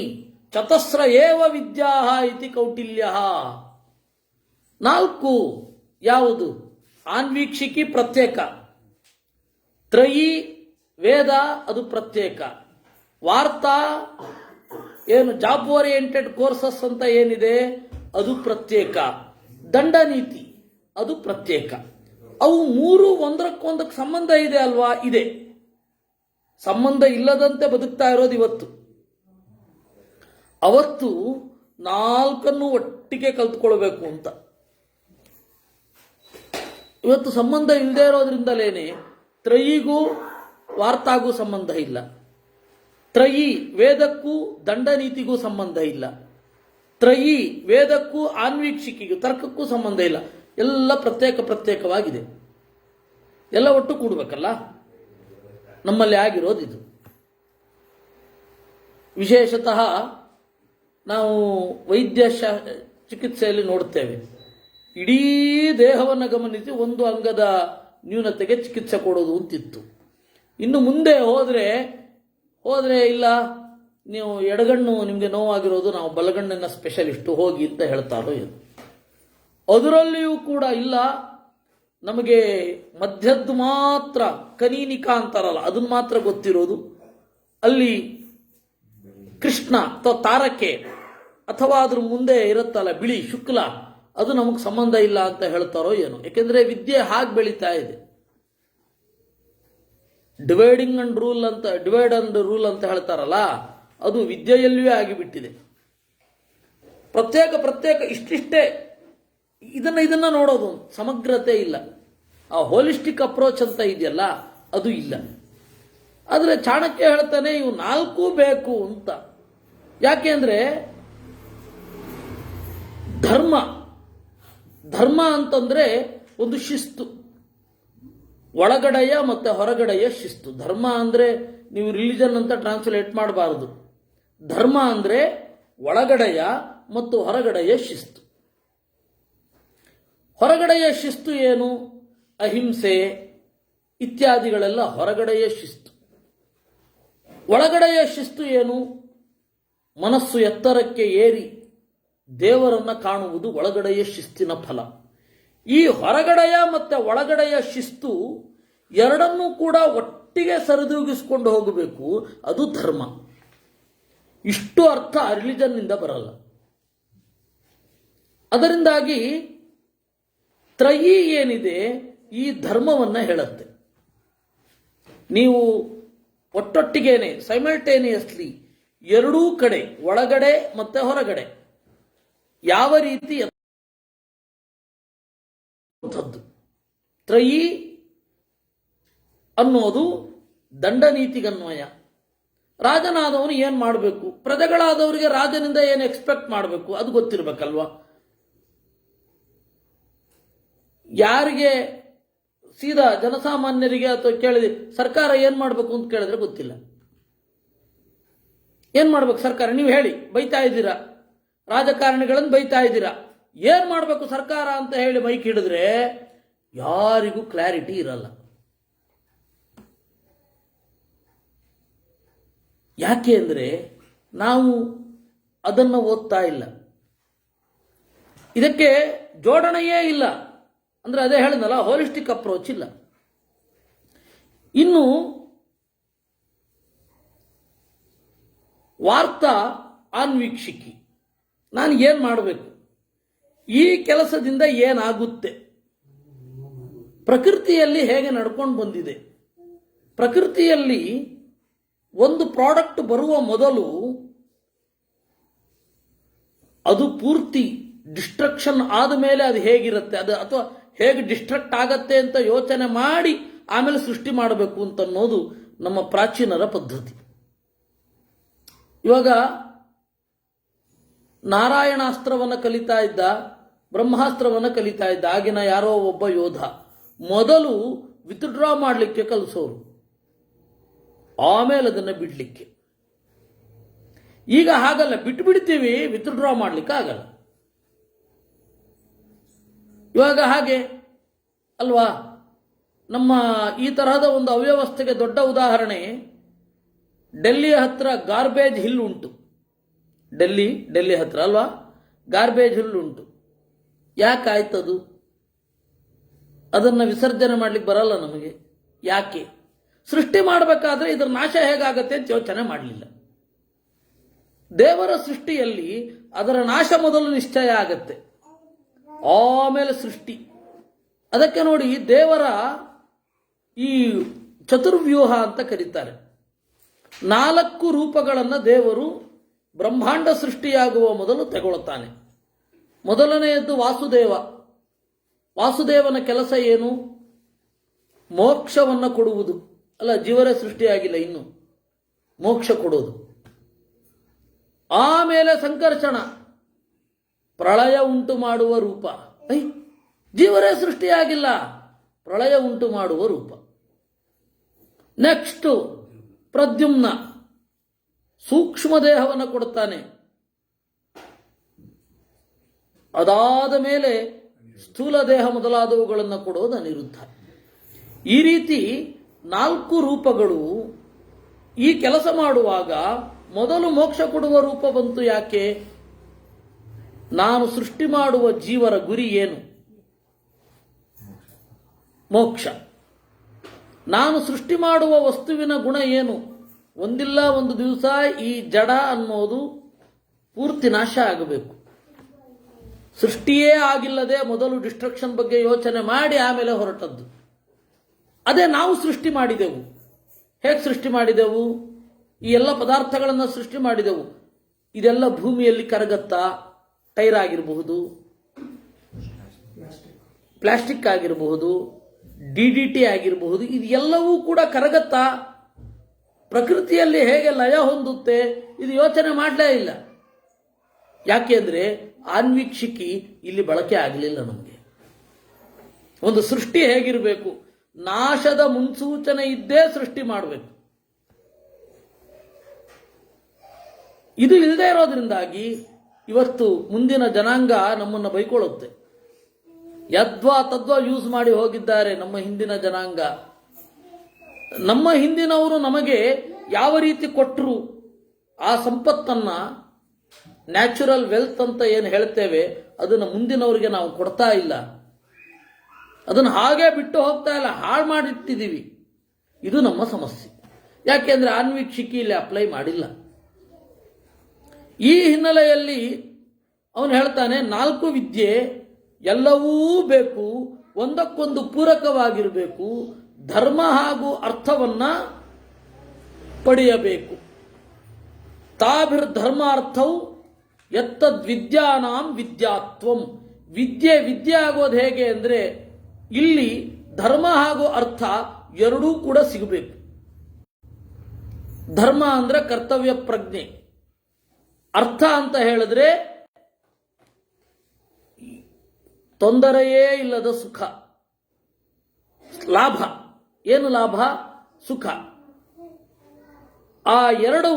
ಚತಸ್ರ ಏವ ವಿದ್ಯಾ ಇತಿ ಕೌಟಿಲ್ಯ. 4 ಯಾವುದು? ಆನ್ವೀಕ್ಷಿಕಿ ಪ್ರತ್ಯೇಕ, ತ್ರಯೀ ವೇದ ಅದು ಪ್ರತ್ಯೇಕ, ವಾರ್ತಾ ಏನು ಜಾಬ್ ಓರಿಯೆಂಟೆಡ್ ಕೋರ್ಸಸ್ ಅಂತ ಏನಿದೆ ಅದು ಪ್ರತ್ಯೇಕ, ದಂಡನೀತಿ ಅದು ಪ್ರತ್ಯೇಕ. ಅವು 3 ಒಂದಕ್ಕೊಂದಕ್ಕೆ ಸಂಬಂಧ ಇದೆ ಅಲ್ವಾ? ಇದೆ. ಸಂಬಂಧ ಇಲ್ಲದಂತೆ ಬದುಕ್ತಾ ಇರೋದು ಇವತ್ತು. ಅವತ್ತು 4 ಒಟ್ಟಿಗೆ ಕಲ್ತ್ಕೊಳ್ಬೇಕು ಅಂತ. ಇವತ್ತು ಸಂಬಂಧ ಇಲ್ಲದೆ ಇರೋದ್ರಿಂದಲೇನೆ ತ್ರಯಿಗೂ ವಾರ್ತಾಗೂ ಸಂಬಂಧ ಇಲ್ಲ, ತ್ರಯಿ ವೇದಕ್ಕೂ ದಂಡನೀತಿಗೂ ಸಂಬಂಧ ಇಲ್ಲ, ತ್ರಯಿ ವೇದಕ್ಕೂ ಆನ್ವೀಕ್ಷಿಕೆಗೂ ತರ್ಕಕ್ಕೂ ಸಂಬಂಧ ಇಲ್ಲ. ಎಲ್ಲ ಪ್ರತ್ಯೇಕವಾಗಿದೆ. ಎಲ್ಲ ಒಟ್ಟು ಕೂಡಬೇಕಲ್ಲ. ನಮ್ಮಲ್ಲಿ ಆಗಿರೋದು ಇದು. ವಿಶೇಷತಃ ನಾವು ವೈದ್ಯ ಚಿಕಿತ್ಸೆಯಲ್ಲಿ ನೋಡ್ತೇವೆ, ಇಡೀ ದೇಹವನ್ನು ಗಮನಿಸಿ ಒಂದು ಅಂಗದ ನ್ಯೂನತೆಗೆ ಚಿಕಿತ್ಸೆ ಕೊಡೋದು ಅಂತಿತ್ತು. ಇನ್ನು ಮುಂದೆ ಹೋದ್ರೆ ಇಲ್ಲ ನೀವು ಎಡಗಣ್ಣು ನಿಮಗೆ ನೋವಾಗಿರೋದು, ನಾವು ಬಲಗಣ್ಣಿನ ಸ್ಪೆಷಲಿಸ್ಟು, ಹೋಗಿ ಅಂತ ಹೇಳ್ತಾರೋ ಏನು. ಅದರಲ್ಲಿಯೂ ಕೂಡ ಇಲ್ಲ, ನಮಗೆ ಮಧ್ಯದ್ದು ಮಾತ್ರ ಕನೀನಿಕಾ ಅಂತಾರಲ್ಲ ಅದನ್ನು ಮಾತ್ರ ಗೊತ್ತಿರೋದು, ಅಲ್ಲಿ ಕೃಷ್ಣ ಅಥವಾ ತಾರಕೆ ಅಥವಾ ಅದ್ರ ಮುಂದೆ ಇರುತ್ತಲ್ಲ ಬಿಳಿ ಶುಕ್ಲ, ಅದು ನಮಗೆ ಸಂಬಂಧ ಇಲ್ಲ ಅಂತ ಹೇಳ್ತಾರೋ ಏನು. ಯಾಕೆಂದ್ರೆ ವಿದ್ಯೆ ಹಾಗೆ ಬೆಳೀತಾ ಇದೆ. ಡಿವೈಡ್ ಅಂಡ್ ರೂಲ್ ಅಂತ ಹೇಳ್ತಾರಲ್ಲ, ಅದು ವಿದ್ಯೆಯಲ್ಲಿಯೇ ಆಗಿಬಿಟ್ಟಿದೆ. ಪ್ರತ್ಯೇಕ ಇಷ್ಟಿಷ್ಟೇ ಇದನ್ನ ನೋಡೋದು, ಸಮಗ್ರತೆ ಇಲ್ಲ. ಆ ಹೋಲಿಸ್ಟಿಕ್ ಅಪ್ರೋಚ್ ಅಂತ ಇದೆಯಲ್ಲ ಅದು ಇಲ್ಲ. ಆದರೆ ಚಾಣಕ್ಯ ಹೇಳ್ತಾನೆ ಇವು 4 ಬೇಕು ಅಂತ. ಯಾಕೆ ಅಂದ್ರೆ ಧರ್ಮ ಅಂತಂದ್ರೆ ಒಂದು ಶಿಸ್ತು, ಒಳಗಡೆಯ ಮತ್ತೆ ಹೊರಗಡೆಯ ಶಿಸ್ತು. ಧರ್ಮ ಅಂದ್ರೆ ನೀವು ರಿಲಿಜನ್ ಅಂತ ಟ್ರಾನ್ಸ್ಲೇಟ್ ಮಾಡಬಾರದು. ಧರ್ಮ ಅಂದ್ರೆ ಒಳಗಡೆಯ ಮತ್ತು ಹೊರಗಡೆಯ ಶಿಸ್ತು. ಹೊರಗಡೆಯ ಶಿಸ್ತು ಏನು? ಅಹಿಂಸೆ ಇತ್ಯಾದಿಗಳೆಲ್ಲ ಹೊರಗಡೆಯ ಶಿಸ್ತು. ಒಳಗಡೆಯ ಶಿಸ್ತು ಏನು? ಮನಸ್ಸು ಎತ್ತರಕ್ಕೆ ಏರಿ ದೇವರನ್ನ ಕಾಣುವುದು ಒಳಗಡೆಯ ಶಿಸ್ತಿನ ಫಲ. ಈ ಹೊರಗಡೆಯ ಮತ್ತೆ ಒಳಗಡೆಯ ಶಿಸ್ತು ಎರಡನ್ನೂ ಕೂಡ ಒಟ್ಟಿಗೆ ಸರಿದೂಗಿಸಿಕೊಂಡು ಹೋಗಬೇಕು, ಅದು ಧರ್ಮ. ಇಷ್ಟು ಅರ್ಥ ರಿಲಿಜನ್ನಿಂದ ಬರಲ್ಲ. ಅದರಿಂದಾಗಿ ತ್ರಯಿ ಏನಿದೆ ಈ ಧರ್ಮವನ್ನ ಹೇಳುತ್ತೆ. ನೀವು ಒಟ್ಟೊಟ್ಟಿಗೇನೆ ಸೈಮಲ್ಟೇನಿಯಸ್ಲಿ ಎರಡೂ ಕಡೆ ಒಳಗಡೆ ಮತ್ತೆ ಹೊರಗಡೆ ಯಾವ ರೀತಿ ತ್ರಯಿ ಅನ್ನೋದು ದಂಡನೀತಿಗನ್ವಯ. ರಾಜನಾದವನು ಏನ್ ಮಾಡಬೇಕು, ಪ್ರಜೆಗಳಾದವರಿಗೆ ರಾಜನಿಂದ ಏನು ಎಕ್ಸ್ಪೆಕ್ಟ್ ಮಾಡಬೇಕು ಅದು ಗೊತ್ತಿರಬೇಕಲ್ವಾ. ಯಾರಿಗೆ ಸೀದಾ ಜನಸಾಮಾನ್ಯರಿಗೆ ಅಥವಾ ಕೇಳಿದ್ರೆ ಸರ್ಕಾರ ಏನ್ ಮಾಡಬೇಕು ಅಂತ ಕೇಳಿದ್ರೆ ಗೊತ್ತಿಲ್ಲ. ಏನ್ ಮಾಡ್ಬೇಕು ಸರ್ಕಾರ, ನೀವು ಹೇಳಿ. ಬೈತಾ ಇದ್ದೀರಾ, ರಾಜಕಾರಣಿಗಳನ್ನು ಬೈತಾ ಇದ್ದೀರಾ, ಏನ್ ಮಾಡಬೇಕು ಸರ್ಕಾರ ಅಂತ ಹೇಳಿ ಮೈಕ್ ಹಿಡಿದ್ರೆ ಯಾರಿಗೂ ಕ್ಲಾರಿಟಿ ಇರಲ್ಲ. ಯಾಕೆ ಅಂದ್ರೆ ನಾವು ಅದನ್ನು ಓದ್ತಾ ಇಲ್ಲ, ಇದಕ್ಕೆ ಜೋಡಣೆಯೇ ಇಲ್ಲ. ಅಂದ್ರೆ ಅದೇ ಹೇಳಿದ್ನಲ್ಲ, ಹೋಲಿಸ್ಟಿಕ್ ಅಪ್ರೋಚ್ ಇಲ್ಲ. ಇನ್ನು ವಾರ್ತಾ ಅನ್ವೀಕ್ಷಿಕಿ, ನಾನು ಏನ್ ಮಾಡಬೇಕು, ಈ ಕೆಲಸದಿಂದ ಏನಾಗುತ್ತೆ, ಪ್ರಕೃತಿಯಲ್ಲಿ ಹೇಗೆ ನಡ್ಕೊಂಡು ಬಂದಿದೆ. ಪ್ರಕೃತಿಯಲ್ಲಿ ಒಂದು ಪ್ರಾಡಕ್ಟ್ ಬರುವ ಮೊದಲು ಅದು ಪೂರ್ತಿ ಡಿಸ್ಟ್ರಕ್ಷನ್ ಆದ ಮೇಲೆ ಅದು ಹೇಗಿರುತ್ತೆ, ಅದು ಅಥವಾ ಹೇಗೆ ಡಿಸ್ಟ್ರಕ್ಟ್ ಆಗತ್ತೆ ಅಂತ ಯೋಚನೆ ಮಾಡಿ ಆಮೇಲೆ ಸೃಷ್ಟಿ ಮಾಡಬೇಕು ಅಂತ ಅನ್ನೋದು ನಮ್ಮ ಪ್ರಾಚೀನರ ಪದ್ಧತಿ. ಇವಾಗ ನಾರಾಯಣಾಸ್ತ್ರವನ್ನು ಕಲಿತಾ ಇದ್ದ, ಬ್ರಹ್ಮಾಸ್ತ್ರವನ್ನು ಕಲಿತಾ ಇದ್ದ ಆಗಿನ ಯಾರೋ ಒಬ್ಬ ಯೋಧ ಮೊದಲು ವಿತ್ಡ್ರಾ ಮಾಡಲಿಕ್ಕೆ ಕಲಿಸೋರು, ಆಮೇಲೆ ಅದನ್ನು ಬಿಡ್ಲಿಕ್ಕೆ. ಈಗ ಹಾಗಲ್ಲ, ಬಿಟ್ಬಿಡ್ತೀವಿ, ವಿತ್ಡ್ರಾ ಮಾಡ್ಲಿಕ್ಕೆ ಆಗಲ್ಲ. ಇವಾಗ ಹಾಗೆ ಅಲ್ವಾ, ನಮ್ಮ ಈ ತರಹದ ಒಂದು ಅವ್ಯವಸ್ಥೆಗೆ ದೊಡ್ಡ ಉದಾಹರಣೆ ಡೆಲ್ಲಿಯ ಹತ್ರ ಗಾರ್ಬೇಜ್ ಹಿಲ್ ಉಂಟು. ಡೆಲ್ಲಿ ಹತ್ರ ಅಲ್ವಾ ಗಾರ್ಬೇಜ್ ಹಿಲ್ ಉಂಟು. ಯಾಕಾಯ್ತದು? ಅದನ್ನು ವಿಸರ್ಜನೆ ಮಾಡ್ಲಿಕ್ಕೆ ಬರಲ್ಲ ನಮಗೆ. ಯಾಕೆ? ಸೃಷ್ಟಿ ಮಾಡಬೇಕಾದ್ರೆ ಇದರ ನಾಶ ಹೇಗಾಗತ್ತೆ ಅಂತ ಯೋಚನೆ ಮಾಡಲಿಲ್ಲ. ದೇವರ ಸೃಷ್ಟಿಯಲ್ಲಿ ಅದರ ನಾಶ ಮೊದಲು ನಿಶ್ಚಯ ಆಗತ್ತೆ, ಆಮೇಲೆ ಸೃಷ್ಟಿ. ಅದಕ್ಕೆ ನೋಡಿ ದೇವರ ಈ ಚತುರ್ವ್ಯೂಹ ಅಂತ ಕರೀತಾರೆ. 4 ರೂಪಗಳನ್ನು ದೇವರು ಬ್ರಹ್ಮಾಂಡ ಸೃಷ್ಟಿಯಾಗುವ ಮೊದಲು ತಗೊಳ್ತಾನೆ. ಮೊದಲನೆಯದ್ದು ವಾಸುದೇವ. ವಾಸುದೇವನ ಕೆಲಸ ಏನು? ಮೋಕ್ಷವನ್ನು ಕೊಡುವುದು. ಅಲ್ಲ, ಜೀವರೇ ಸೃಷ್ಟಿಯಾಗಿಲ್ಲ ಇನ್ನು, ಮೋಕ್ಷ ಕೊಡೋದು. ಆಮೇಲೆ ಸಂಕರ್ಷಣ, ಪ್ರಳಯ ಉಂಟು ಮಾಡುವ ರೂಪ. ಜೀವರೇ ಸೃಷ್ಟಿಯಾಗಿಲ್ಲ, ಪ್ರಳಯ ಉಂಟು ಮಾಡುವ ರೂಪ. ನೆಕ್ಸ್ಟ್ ಪ್ರದ್ಯುಮ್ನ, ಸೂಕ್ಷ್ಮ ದೇಹವನ್ನು ಕೊಡುತ್ತಾನೆ. ಅದಾದ ಮೇಲೆ ಸ್ಥೂಲ ದೇಹ ಮೊದಲಾದವುಗಳನ್ನು ಕೊಡೋದು ಅನಿರುದ್ಧ. ಈ ರೀತಿ 4 ರೂಪಗಳು ಈ ಕೆಲಸ ಮಾಡುವಾಗ ಮೊದಲು ಮೋಕ್ಷ ಕೊಡುವ ರೂಪ ಬಂತು ಯಾಕೆ? ನಾನು ಸೃಷ್ಟಿ ಮಾಡುವ ಜೀವರ ಗುರಿ ಏನು? ಮೋಕ್ಷ. ನಾನು ಸೃಷ್ಟಿ ಮಾಡುವ ವಸ್ತುವಿನ ಗುಣ ಏನು? ಒಂದಿಲ್ಲ ಒಂದು ದಿವಸ ಈ ಜಡ ಅನ್ನೋದು ಪೂರ್ತಿ ನಾಶ ಆಗಬೇಕು. ಸೃಷ್ಟಿಯೇ ಆಗಿಲ್ಲದೆ ಮೊದಲು ಡಿಸ್ಟ್ರಕ್ಷನ್ ಬಗ್ಗೆ ಯೋಚನೆ ಮಾಡಿ ಆಮೇಲೆ ಹೊರಟದ್ದು. ಅದೇ ನಾವು ಸೃಷ್ಟಿ ಮಾಡಿದೆವು. ಹೇಗೆ ಸೃಷ್ಟಿ ಮಾಡಿದೆವು? ಈ ಎಲ್ಲ ಪದಾರ್ಥಗಳನ್ನು ಸೃಷ್ಟಿ ಮಾಡಿದೆವು. ಇದೆಲ್ಲ ಭೂಮಿಯಲ್ಲಿ ಕರಗತ್ತಾ? ಟೈರ್ ಆಗಿರಬಹುದು, ಪ್ಲಾಸ್ಟಿಕ್ ಆಗಿರಬಹುದು, DDT ಆಗಿರಬಹುದು. ಇದೆಲ್ಲವೂ ಕೂಡ ಕರಗತ್ತಾ? ಪ್ರಕೃತಿಯಲ್ಲಿ ಹೇಗೆ ಲಯ ಹೊಂದುತ್ತೆ? ಇದು ಯೋಚನೆ ಮಾಡಲೇ ಇಲ್ಲ. ಯಾಕೆಂದ್ರೆ ಆನ್ವೀಕ್ಷಿಕಿ ಇಲ್ಲಿ ಬಳಕೆ ಆಗಲಿಲ್ಲ. ನಮಗೆ ಒಂದು ಸೃಷ್ಟಿ ಹೇಗಿರಬೇಕು? ನಾಶದ ಮುನ್ಸೂಚನೆ ಇದ್ದೇ ಸೃಷ್ಟಿ ಮಾಡಬೇಕು. ಇದು ಇಲ್ಲದೆ ಇರೋದ್ರಿಂದಾಗಿ ಇವತ್ತು ಮುಂದಿನ ಜನಾಂಗ ನಮ್ಮನ್ನು ಬೈಕೊಳ್ಳುತ್ತೆ. ಯದ್ವಾ ತದ್ವಾ ಯೂಸ್ ಮಾಡಿ ಹೋಗಿದ್ದಾರೆ ನಮ್ಮ ಹಿಂದಿನ ಜನಾಂಗ. ನಮ್ಮ ಹಿಂದಿನವರು ನಮಗೆ ಯಾವ ರೀತಿ ಕೊಟ್ಟರು ಆ ಸಂಪತ್ತನ್ನ, ನ್ಯಾಚುರಲ್ ವೆಲ್ತ್ ಅಂತ ಏನು ಹೇಳ್ತೇವೆ, ಅದನ್ನು ಮುಂದಿನವರಿಗೆ ನಾವು ಕೊಡ್ತಾ ಇಲ್ಲ. ಅದನ್ನು ಹಾಗೆ ಬಿಟ್ಟು ಹೋಗ್ತಾ ಇಲ್ಲ, ಹಾಳು ಮಾಡಿಟ್ಟಿದ್ದೀವಿ. ಇದು ನಮ್ಮ ಸಮಸ್ಯೆ. ಯಾಕೆಂದ್ರೆ ಆನ್ವೀಕ್ಷಿಕಿ ಇಲ್ಲಿ ಅಪ್ಲೈ ಮಾಡಿಲ್ಲ. ಈ ಹಿನ್ನೆಲೆಯಲ್ಲಿ ಅವನು ಹೇಳ್ತಾನೆ, 4 ವಿದ್ಯೆ ಎಲ್ಲವೂ ಬೇಕು, ಒಂದಕ್ಕೊಂದು ಪೂರಕವಾಗಿರಬೇಕು, ಧರ್ಮ ಹಾಗೂ ಅರ್ಥವನ್ನ ಪಡೆಯಬೇಕು. ತಾಭಿರ್ ಧರ್ಮಾರ್ಥವು ಎತ್ತದ್ವಿದ್ಯಾನಾಂ ವಿದ್ಯಾತ್ವಂ. ವಿದ್ಯೆ ಆಗೋದು ಹೇಗೆ ಅಂದ್ರೆ ಇಲ್ಲಿ ಧರ್ಮ ಹಾಗೂ ಅರ್ಥ ಎರಡೂ ಕೂಡ ಸಿಗಬೇಕು. ಧರ್ಮ ಅಂದ್ರೆ ಕರ್ತವ್ಯ ಪ್ರಜ್ಞೆ, ಅರ್ಥ ಅಂತ ಹೇಳಿದ್ರೆ ತೊಂದರೆಯೇ ಇಲ್ಲದ ಸುಖ, ಲಾಭ. ಏನು ಲಾಭ? ಸುಖ. ಆ ಎರಡೂ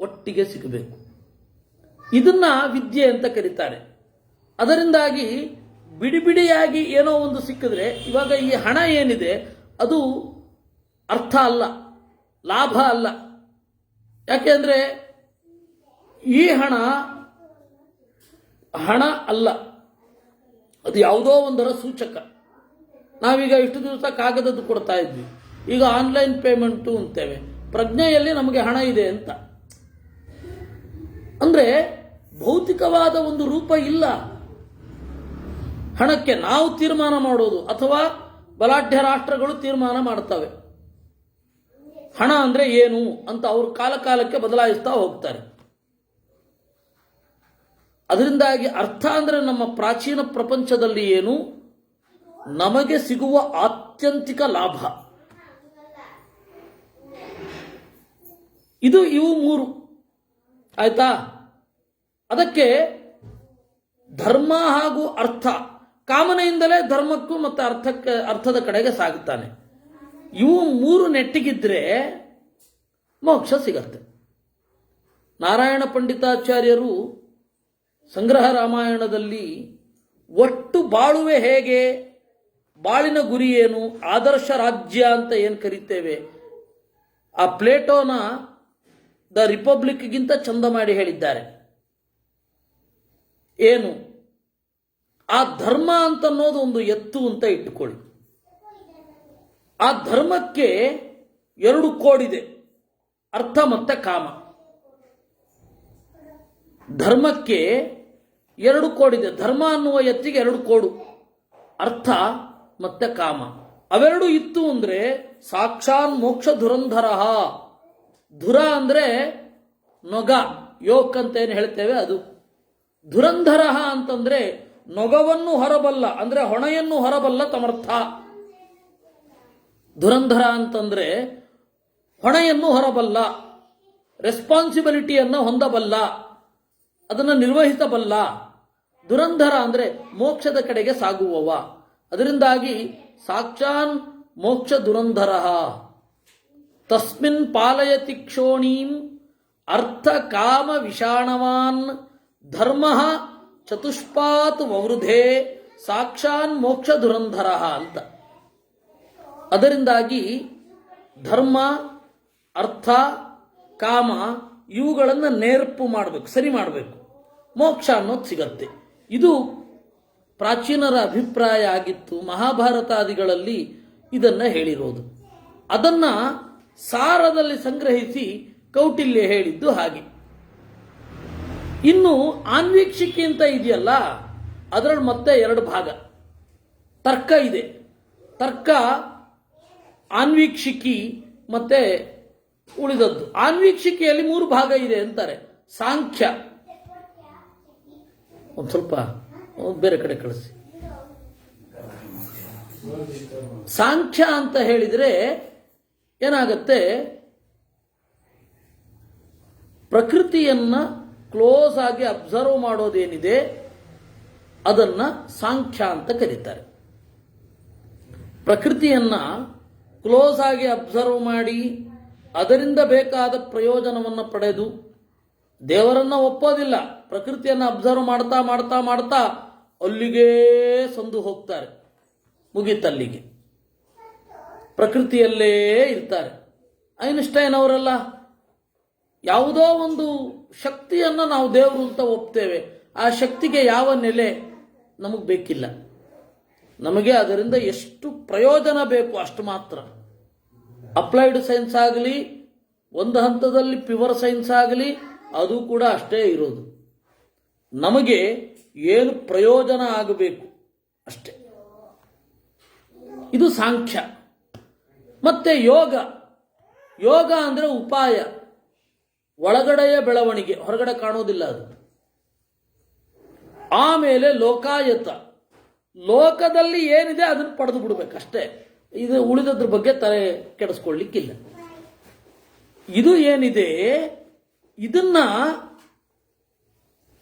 ಒಟ್ಟಿಗೆ ಸಿಗಬೇಕು. ಇದನ್ನ ವಿದ್ಯೆ ಅಂತ ಕರೀತಾರೆ. ಅದರಿಂದಾಗಿ ಬಿಡಿಯಾಗಿ ಏನೋ ಒಂದು ಸಿಕ್ಕಿದ್ರೆ, ಇವಾಗ ಈ ಹಣ ಏನಿದೆ ಅದು ಅರ್ಥ ಅಲ್ಲ, ಲಾಭ ಅಲ್ಲ. ಯಾಕೆಂದ್ರೆ ಈ ಹಣ ಅಲ್ಲ, ಅದು ಯಾವುದೋ ಒಂದರ ಸೂಚಕ. ನಾವೀಗ ಇಷ್ಟು ದಿವಸ ಕಾಗದದ್ದು ಕೊಡ್ತಾ ಇದ್ವಿ, ಈಗ ಆನ್ಲೈನ್ ಪೇಮೆಂಟು ಅಂತೇವೆ. ಪ್ರಜ್ಞೆಯಲ್ಲಿ ನಮಗೆ ಹಣ ಇದೆ ಅಂತ. ಅಂದ್ರೆ ಭೌತಿಕವಾದ ಒಂದು ರೂಪ ಇಲ್ಲ ಹಣಕ್ಕೆ. ನಾವು ತೀರ್ಮಾನ ಮಾಡೋದು ಅಥವಾ ಬಲಾಢ್ಯ ರಾಷ್ಟ್ರಗಳು ತೀರ್ಮಾನ ಮಾಡ್ತವೆ ಹಣ ಅಂದ್ರೆ ಏನು ಅಂತ. ಅವರು ಕಾಲಕ್ಕೆ ಬದಲಾಯಿಸ್ತಾ ಹೋಗ್ತಾರೆ. ಅದರಿಂದಾಗಿ ಅರ್ಥ ಅಂದ್ರೆ ನಮ್ಮ ಪ್ರಾಚೀನ ಪ್ರಪಂಚದಲ್ಲಿ ಏನು ನಮಗೆ ಸಿಗುವ ಆತ್ಯಂತಿಕ ಲಾಭ. ಇವು 3 ಆಯ್ತಾ? ಅದಕ್ಕೆ ಧರ್ಮ ಹಾಗೂ ಅರ್ಥ, ಕಾಮನೆಯಿಂದಲೇ ಧರ್ಮಕ್ಕೂ ಮತ್ತು ಅರ್ಥದ ಕಡೆಗೆ ಸಾಗುತ್ತಾನೆ. ಇವು 3 ನೆಟ್ಟಿಗಿದ್ರೆ ಮೋಕ್ಷ ಸಿಗತ್ತೆ. ನಾರಾಯಣ ಪಂಡಿತಾಚಾರ್ಯರು ಸಂಗ್ರಹ ರಾಮಾಯಣದಲ್ಲಿ ಒಟ್ಟು ಬಾಳುವೆ ಹೇಗೆ, ಬಾಳಿನ ಗುರಿ ಏನು, ಆದರ್ಶ ರಾಜ್ಯ ಅಂತ ಏನು ಕರಿತೇವೆ, ಆ ಪ್ಲೇಟೋನ ದ ರಿಪಬ್ಲಿಕ್ಗಿಂತ ಚಂದ ಮಾಡಿ ಹೇಳಿದ್ದಾರೆ. ಏನು ಆ ಧರ್ಮ ಅಂತ ಅನ್ನೋದು ಒಂದು ಎತ್ತು ಅಂತ ಇಟ್ಟುಕೊಳ್ಳಿ. ಆ ಧರ್ಮಕ್ಕೆ 2 ಕೋಡಿದೆ, ಅರ್ಥ ಮತ್ತೆ ಕಾಮ. ಧರ್ಮಕ್ಕೆ 2 ಕೋಡಿದೆ. ಧರ್ಮ ಅನ್ನುವ ಎತ್ತಿಗೆ 2 ಕೋಡು, ಅರ್ಥ ಮತ್ತೆ ಕಾಮ. ಅವೆರಡು ಇತ್ತು ಅಂದ್ರೆ ಸಾಕ್ಷಾನ್ ಮೋಕ್ಷ ಧುರಂಧರ. ಧುರ ಅಂದ್ರೆ ನೊಗ, ಯೋಕ್ ಅಂತ ಏನು ಹೇಳ್ತೇವೆ ಅದು. ಧುರಂಧರ ಅಂತಂದ್ರೆ ನೊಗವನ್ನು ಹೊರಬಲ್ಲ, ಅಂದ್ರೆ ಹೊಣೆಯನ್ನು ಹೊರಬಲ್ಲ ಸಮರ್ಥ. ಧುರಂಧರ ಅಂತಂದ್ರೆ ಹೊಣೆಯನ್ನು ಹೊರಬಲ್ಲ, ರೆಸ್ಪಾನ್ಸಿಬಿಲಿಟಿಯನ್ನು ಹೊಂದಬಲ್ಲ, ಅದನ್ನು ನಿರ್ವಹಿಸಬಲ್ಲ. ದುರಂಧರ ಅಂದ್ರೆ ಮೋಕ್ಷದ ಕಡೆಗೆ ಸಾಗುವವ. ಅದರಿಂದಾಗಿ ಸಾಕ್ಷಾನ್ ಮೋಕ್ಷ ದುರಂಧರ. ತಸ್ಮಿನ್ ಪಾಲಯತಿ ಕ್ಷೋಣೀಂ ಅರ್ಥ ಕಾಮ ವಿಷಾಣವಾನ್ ಧರ್ಮ ಚತುಷ್ಪಾತ್ ವವೃಧೆ ಸಾಕ್ಷಾನ್ ಮೋಕ್ಷ ದುರಂಧರ ಅಂತ. ಅದರಿಂದಾಗಿ ಧರ್ಮ, ಅರ್ಥ, ಕಾಮ ಇವುಗಳನ್ನು ನೇರ್ಪು ಮಾಡಬೇಕು, ಸರಿ ಮಾಡಬೇಕು, ಮೋಕ್ಷ ಅನ್ನೋದು ಸಿಗತ್ತೆ. ಇದು ಪ್ರಾಚೀನರ ಅಭಿಪ್ರಾಯ ಆಗಿತ್ತು. ಮಹಾಭಾರತಾದಿಗಳಲ್ಲಿ ಇದನ್ನು ಹೇಳಿರೋದು. ಅದನ್ನ ಸಾರದಲ್ಲಿ ಸಂಗ್ರಹಿಸಿ ಕೌಟಿಲ್ಯ ಹೇಳಿದ್ದು ಹಾಗೆ. ಇನ್ನು ಆನ್ವೀಕ್ಷಿಕೆ ಅಂತ ಇದೆಯಲ್ಲ, ಅದರಲ್ಲಿ ಮತ್ತೆ 2 ಭಾಗ. ತರ್ಕ ಇದೆ. ತರ್ಕ, ಆನ್ವೀಕ್ಷಿಕಿ ಮತ್ತೆ ಉಳಿದದ್ದು. ಆನ್ವೀಕ್ಷಿಕೆಯಲ್ಲಿ 3 ಭಾಗ ಇದೆ ಅಂತಾರೆ. ಸಾಂಖ್ಯ, ಒಂದು ಸ್ವಲ್ಪ ಬೇರೆ ಕಡೆ ಕಳಿಸಿ. ಸಾಂಖ್ಯ ಅಂತ ಹೇಳಿದ್ರೆ ಏನಾಗತ್ತೆ, ಪ್ರಕೃತಿಯನ್ನ ಕ್ಲೋಸ್ ಆಗಿ ಅಬ್ಸರ್ವ್ ಮಾಡೋದೇನಿದೆ ಅದನ್ನ ಸಾಂಖ್ಯ ಅಂತ ಕರೀತಾರೆ. ಪ್ರಕೃತಿಯನ್ನ ಕ್ಲೋಸ್ ಆಗಿ ಅಬ್ಸರ್ವ್ ಮಾಡಿ ಅದರಿಂದ ಬೇಕಾದ ಪ್ರಯೋಜನವನ್ನು ಪಡೆದು, ದೇವರನ್ನ ಒಪ್ಪೋದಿಲ್ಲ, ಪ್ರಕೃತಿಯನ್ನು ಅಬ್ಸರ್ವ್ ಮಾಡ್ತಾ ಮಾಡ್ತಾ ಮಾಡ್ತಾ ಅಲ್ಲಿಗೇ ಸಂದು ಹೋಗ್ತಾರೆ, ಮುಗೀತಲ್ಲಿಗೆ, ಪ್ರಕೃತಿಯಲ್ಲೇ ಇರ್ತಾರೆ. ಐನ್ಸ್ಟೈನ್ ಅವರೆಲ್ಲ ಯಾವುದೋ ಒಂದು ಶಕ್ತಿಯನ್ನು ನಾವು ದೇವರು ಅಂತ ಒಪ್ತೇವೆ, ಆ ಶಕ್ತಿಗೆ ಯಾವ ನೆಲೆ ನಮಗೆ ಬೇಕಿಲ್ಲ. ನಮಗೆ ಅದರಿಂದ ಎಷ್ಟು ಪ್ರಯೋಜನ ಬೇಕು ಅಷ್ಟು ಮಾತ್ರ. ಅಪ್ಲೈಡ್ ಸೈನ್ಸ್ ಆಗಲಿ, ಒಂದು ಹಂತದಲ್ಲಿ ಪ್ಯೂರ್ ಸೈನ್ಸ್ ಆಗಲಿ, ಅದು ಕೂಡ ಅಷ್ಟೇ ಇರೋದು. ನಮಗೆ ಏನು ಪ್ರಯೋಜನ ಆಗಬೇಕು ಅಷ್ಟೇ. ಇದು ಸಾಂಖ್ಯ. ಮತ್ತೆ ಯೋಗ. ಯೋಗ ಅಂದರೆ ಉಪಾಯ, ಒಳಗಡೆಯ ಬೆಳವಣಿಗೆ, ಹೊರಗಡೆ ಕಾಣೋದಿಲ್ಲ ಅದು. ಆಮೇಲೆ ಲೋಕಾಯತ, ಲೋಕದಲ್ಲಿ ಏನಿದೆ ಅದನ್ನು ಪಡೆದು ಬಿಡಬೇಕಷ್ಟೇ. ಇದು ಉಳಿದದ್ರ ಬಗ್ಗೆ ತಲೆ ಕೆಡಿಸ್ಕೊಳ್ಳಿಕ್ಕಿಲ್ಲ. ಇದು ಏನಿದೆ ಇದನ್ನ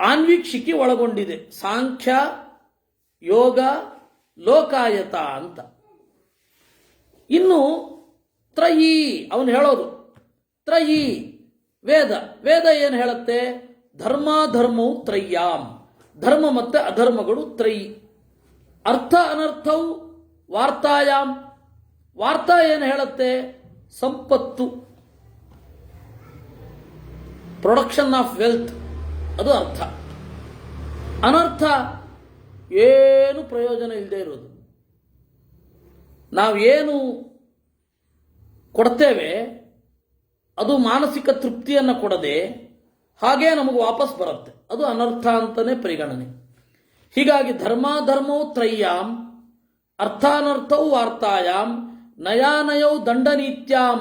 ಆನ್ವೀಕ್ಷಿಕೆ ಒಳಗೊಂಡಿದೆ. ಸಾಂಖ್ಯ, ಯೋಗ, ಲೋಕಾಯತ ಅಂತ. ಇನ್ನು ತ್ರಯೀ ಅವನು ಹೇಳೋದು. ತ್ರಯೀ ವೇದ. ವೇದ ಏನು ಹೇಳುತ್ತೆ? ಧರ್ಮ ಧರ್ಮವು ತ್ರಯ್ಯಾಂ, ಧರ್ಮ ಮತ್ತೆ ಅಧರ್ಮಗಳು ತ್ರಯಿ. ಅರ್ಥ ಅನರ್ಥವು ವಾರ್ತಾಯಾಮ್, ವಾರ್ತಾ ಏನು ಹೇಳುತ್ತೆ? ಸಂಪತ್ತು, ಪ್ರೊಡಕ್ಷನ್ ಆಫ್ ವೆಲ್ತ್, ಅದು ಅರ್ಥ. ಅನರ್ಥ ಏನು ಪ್ರಯೋಜನ ಇಲ್ಲದೆ ಇರೋದು. ನಾವೇನು ಕೊಡ್ತೇವೆ ಅದು ಮಾನಸಿಕ ತೃಪ್ತಿಯನ್ನು ಕೊಡದೆ ಹಾಗೇ ನಮಗೆ ವಾಪಸ್ ಬರುತ್ತೆ, ಅದು ಅನರ್ಥ ಅಂತಾನೆ ಪರಿಗಣನೆ. ಹೀಗಾಗಿ ಧರ್ಮಾಧರ್ಮವು ತ್ರಯ್ಯಾಂ, ಅರ್ಥಾನರ್ಥವು ವಾರ್ತಾಯಾಮ್, ನಯಾನಯೌ ದಂಡನೀತ್ಯಾಂ,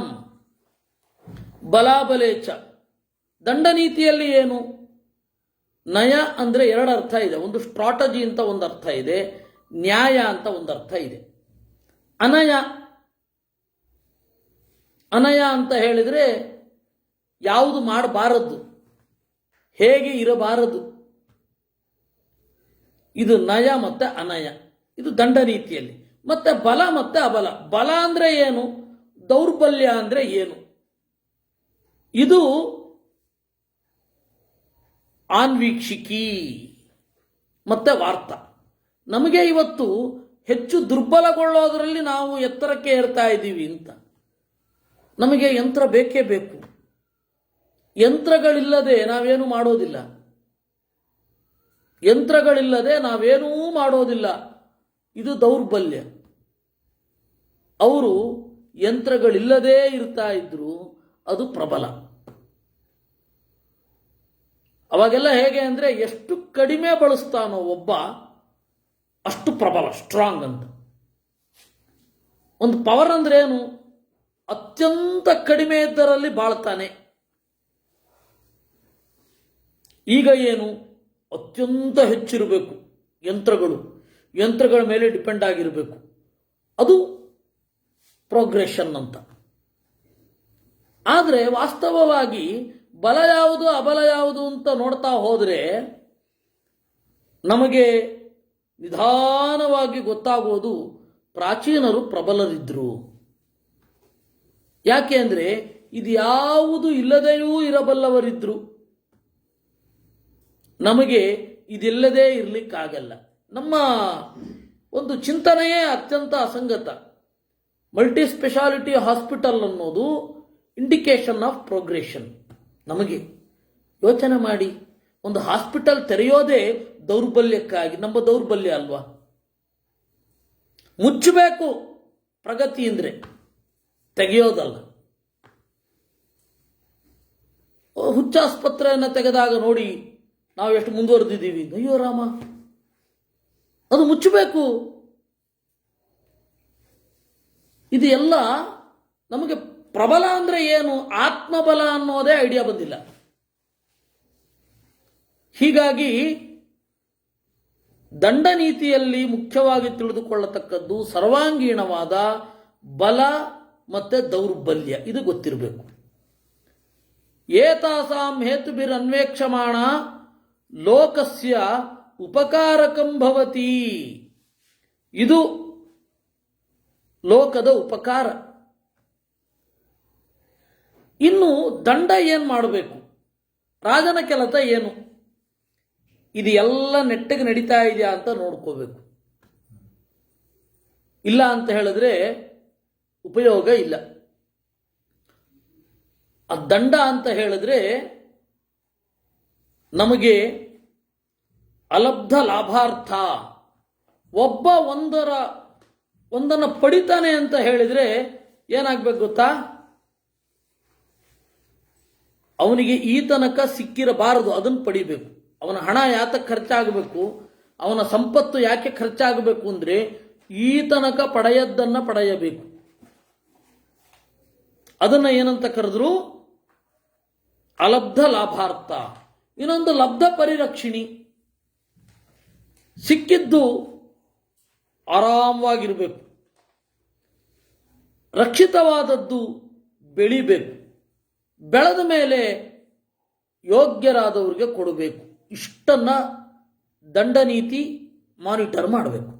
ಬಲಾಬಲೇಚ. ದಂಡನೀತಿಯಲ್ಲಿ ಏನು? ನಯ ಅಂದ್ರೆ 2 ಅರ್ಥ ಇದೆ. ಒಂದು ಸ್ಟ್ರಾಟಜಿ ಅಂತ ಒಂದು ಅರ್ಥ ಇದೆ, ನ್ಯಾಯ ಅಂತ ಒಂದು ಅರ್ಥ ಇದೆ. ಅನಯ, ಅನಯ ಅಂತ ಹೇಳಿದ್ರೆ ಯಾವುದು ಮಾಡಬಾರದು, ಹೇಗೆ ಇರಬಾರದು. ಇದು ನಯ ಮತ್ತೆ ಅನಯ, ಇದು ದಂಡನೀತಿಯಲ್ಲಿ. ಮತ್ತೆ ಬಲ ಮತ್ತೆ ಅಬಲ. ಬಲ ಅಂದ್ರೆ ಏನು, ದೌರ್ಬಲ್ಯ ಅಂದ್ರೆ ಏನು, ಇದು ಆನ್ವೀಕ್ಷಿಕಿ ಮತ್ತೆ ವಾರ್ತಾ. ನಮಗೆ ಇವತ್ತು ಹೆಚ್ಚು ದುರ್ಬಲಗೊಳ್ಳೋದರಲ್ಲಿ ನಾವು ಎತ್ತರಕ್ಕೆ ಏರ್ತಾ ಇದ್ದೀವಿ ಅಂತ. ನಮಗೆ ಯಂತ್ರ ಬೇಕೇ ಬೇಕು. ಯಂತ್ರಗಳಿಲ್ಲದೆ ನಾವೇನು ಮಾಡೋದಿಲ್ಲ, ಯಂತ್ರಗಳಿಲ್ಲದೆ ನಾವೇನೂ ಮಾಡೋದಿಲ್ಲ. ಇದು ದೌರ್ಬಲ್ಯ. ಅವರು ಯಂತ್ರಗಳಿಲ್ಲದೇ ಇರ್ತಾ ಇದ್ರು, ಅದು ಪ್ರಬಲ. ಅವಾಗೆಲ್ಲ ಹೇಗೆ ಅಂದರೆ ಎಷ್ಟು ಕಡಿಮೆ ಬಳಸ್ತಾನೋ ಒಬ್ಬ ಅಷ್ಟು ಪ್ರಬಲ, ಸ್ಟ್ರಾಂಗ್ ಅಂತ. ಒಂದು ಪವರ್ ಅಂದ್ರೆ ಏನು? ಅತ್ಯಂತ ಕಡಿಮೆ ಇದ್ದರಲ್ಲಿ ಬಾಳ್ತಾನೆ. ಈಗ ಏನು, ಅತ್ಯಂತ ಹೆಚ್ಚಿರಬೇಕು ಯಂತ್ರಗಳು, ಯಂತ್ರಗಳ ಮೇಲೆ ಡಿಪೆಂಡ್ ಆಗಿರಬೇಕು. ಅದು ಪ್ರೋಗ್ರೆಷನ್ ಅಂತ. ಆದರೆ ವಾಸ್ತವವಾಗಿ ಬಲ ಯಾವುದು ಅಬಲ ಯಾವುದು ಅಂತ ನೋಡ್ತಾ ಹೋದರೆ ನಮಗೆ ನಿಧಾನವಾಗಿ ಗೊತ್ತಾಗೋದು ಪ್ರಾಚೀನರು ಪ್ರಬಲರಿದ್ರು. ಯಾಕೆ ಅಂದರೆ ಇದು ಯಾವುದು ಇಲ್ಲದೆಯೂ ಇರಬಲ್ಲವರಿದ್ರು. ನಮಗೆ ಇದಿಲ್ಲದೆ ಇರಲಿಕ್ಕಾಗಲ್ಲ. ನಮ್ಮ ಒಂದು ಚಿಂತನೆಯೇ ಅತ್ಯಂತ ಅಸಂಗತ. ಮಲ್ಟಿ ಸ್ಪೆಷಾಲಿಟಿ ಹಾಸ್ಪಿಟಲ್ ಅನ್ನೋದು ಇಂಡಿಕೇಶನ್ ಆಫ್ ಪ್ರೋಗ್ರೆಷನ್. ನಮಗೆ ಯೋಚನೆ ಮಾಡಿ, ಒಂದು ಹಾಸ್ಪಿಟಲ್ ತೆರೆಯೋದೇ ದೌರ್ಬಲ್ಯಕ್ಕಾಗಿ. ನಮ್ಮ ದೌರ್ಬಲ್ಯ ಅಲ್ವಾ? ಮುಚ್ಚಬೇಕು ಪ್ರಗತಿ ಅಂದರೆ, ತೆಗೆಯೋದಲ್ಲ. ಹುಚ್ಚಾಸ್ಪತ್ರೆಯನ್ನು ತೆಗೆದಾಗ ನೋಡಿ ನಾವು ಎಷ್ಟು ಮುಂದುವರೆದಿದ್ದೀವಿ. ಅಯ್ಯೋ ರಾಮ, ಅದು ಮುಚ್ಚಬೇಕು. ಇದು ಎಲ್ಲ ನಮಗೆ ಪ್ರಬಲ ಅಂದರೆ ಏನು, ಆತ್ಮಬಲ ಅನ್ನೋದೇ ಐಡಿಯಾ ಬಂದಿಲ್ಲ. ಹೀಗಾಗಿ ದಂಡ ನೀತಿಯಲ್ಲಿ ಮುಖ್ಯವಾಗಿ ತಿಳಿದುಕೊಳ್ಳತಕ್ಕದ್ದು ಸರ್ವಾಂಗೀಣವಾದ ಬಲ ಮತ್ತೆ ದೌರ್ಬಲ್ಯ. ಇದು ಗೊತ್ತಿರಬೇಕು. ಏತಾಸಾಂ ಹೇತುಭಿರನ್ವೇಕ್ಷಮಾಣ ಲೋಕಸ್ಯ ಉಪಕಾರಕಂ ಭವತಿ. ಇದು ಲೋಕದ ಉಪಕಾರ. ಇನ್ನು ದಂಡ ಏನು ಮಾಡಬೇಕು, ರಾಜನ ಕೆಲಸ ಏನು, ಇದು ಎಲ್ಲ ನೆಟ್ಟಗೆ ನಡೀತಾ ಇದೆಯಾ ಅಂತ ನೋಡ್ಕೋಬೇಕು. ಇಲ್ಲ ಅಂತ ಹೇಳಿದ್ರೆ ಉಪಯೋಗ ಇಲ್ಲ. ಆ ದಂಡ ಅಂತ ಹೇಳಿದ್ರೆ ನಮಗೆ ಅಲಬ್ಧ ಲಾಭಾರ್ಥ. ಒಬ್ಬ ಒಂದನ್ನು ಪಡಿತಾನೆ ಅಂತ ಹೇಳಿದ್ರೆ ಏನಾಗ್ಬೇಕು ಗೊತ್ತಾ, ಅವನಿಗೆ ಈ ತನಕ ಸಿಕ್ಕಿರಬಾರದು, ಅದನ್ನು ಪಡಿಬೇಕು. ಅವನ ಹಣ ಯಾತಕ್ಕೆ ಖರ್ಚಾಗಬೇಕು, ಅವನ ಸಂಪತ್ತು ಯಾಕೆ ಖರ್ಚಾಗಬೇಕು ಅಂದರೆ ಈ ತನಕ ಪಡೆಯದ್ದನ್ನು ಪಡೆಯಬೇಕು. ಅದನ್ನು ಏನಂತ ಕರೆದ್ರು, ಅಲಬ್ಧ ಲಾಭಾರ್ಥ. ಇನ್ನೊಂದು ಲಬ್ಧ ಪರಿರಕ್ಷಿಣಿ. ಸಿಕ್ಕಿದ್ದು ಆರಾಮವಾಗಿರಬೇಕು, ರಕ್ಷಿತವಾದದ್ದು ಬೆಳಿಬೇಕು, ಬೆಳೆದ ಮೇಲೆ ಯೋಗ್ಯರಾದವರಿಗೆ ಕೊಡಬೇಕು. ಇಷ್ಟನ್ನ ದಂಡ ನೀತಿ ಮಾನಿಟರ್ ಮಾಡಬೇಕು.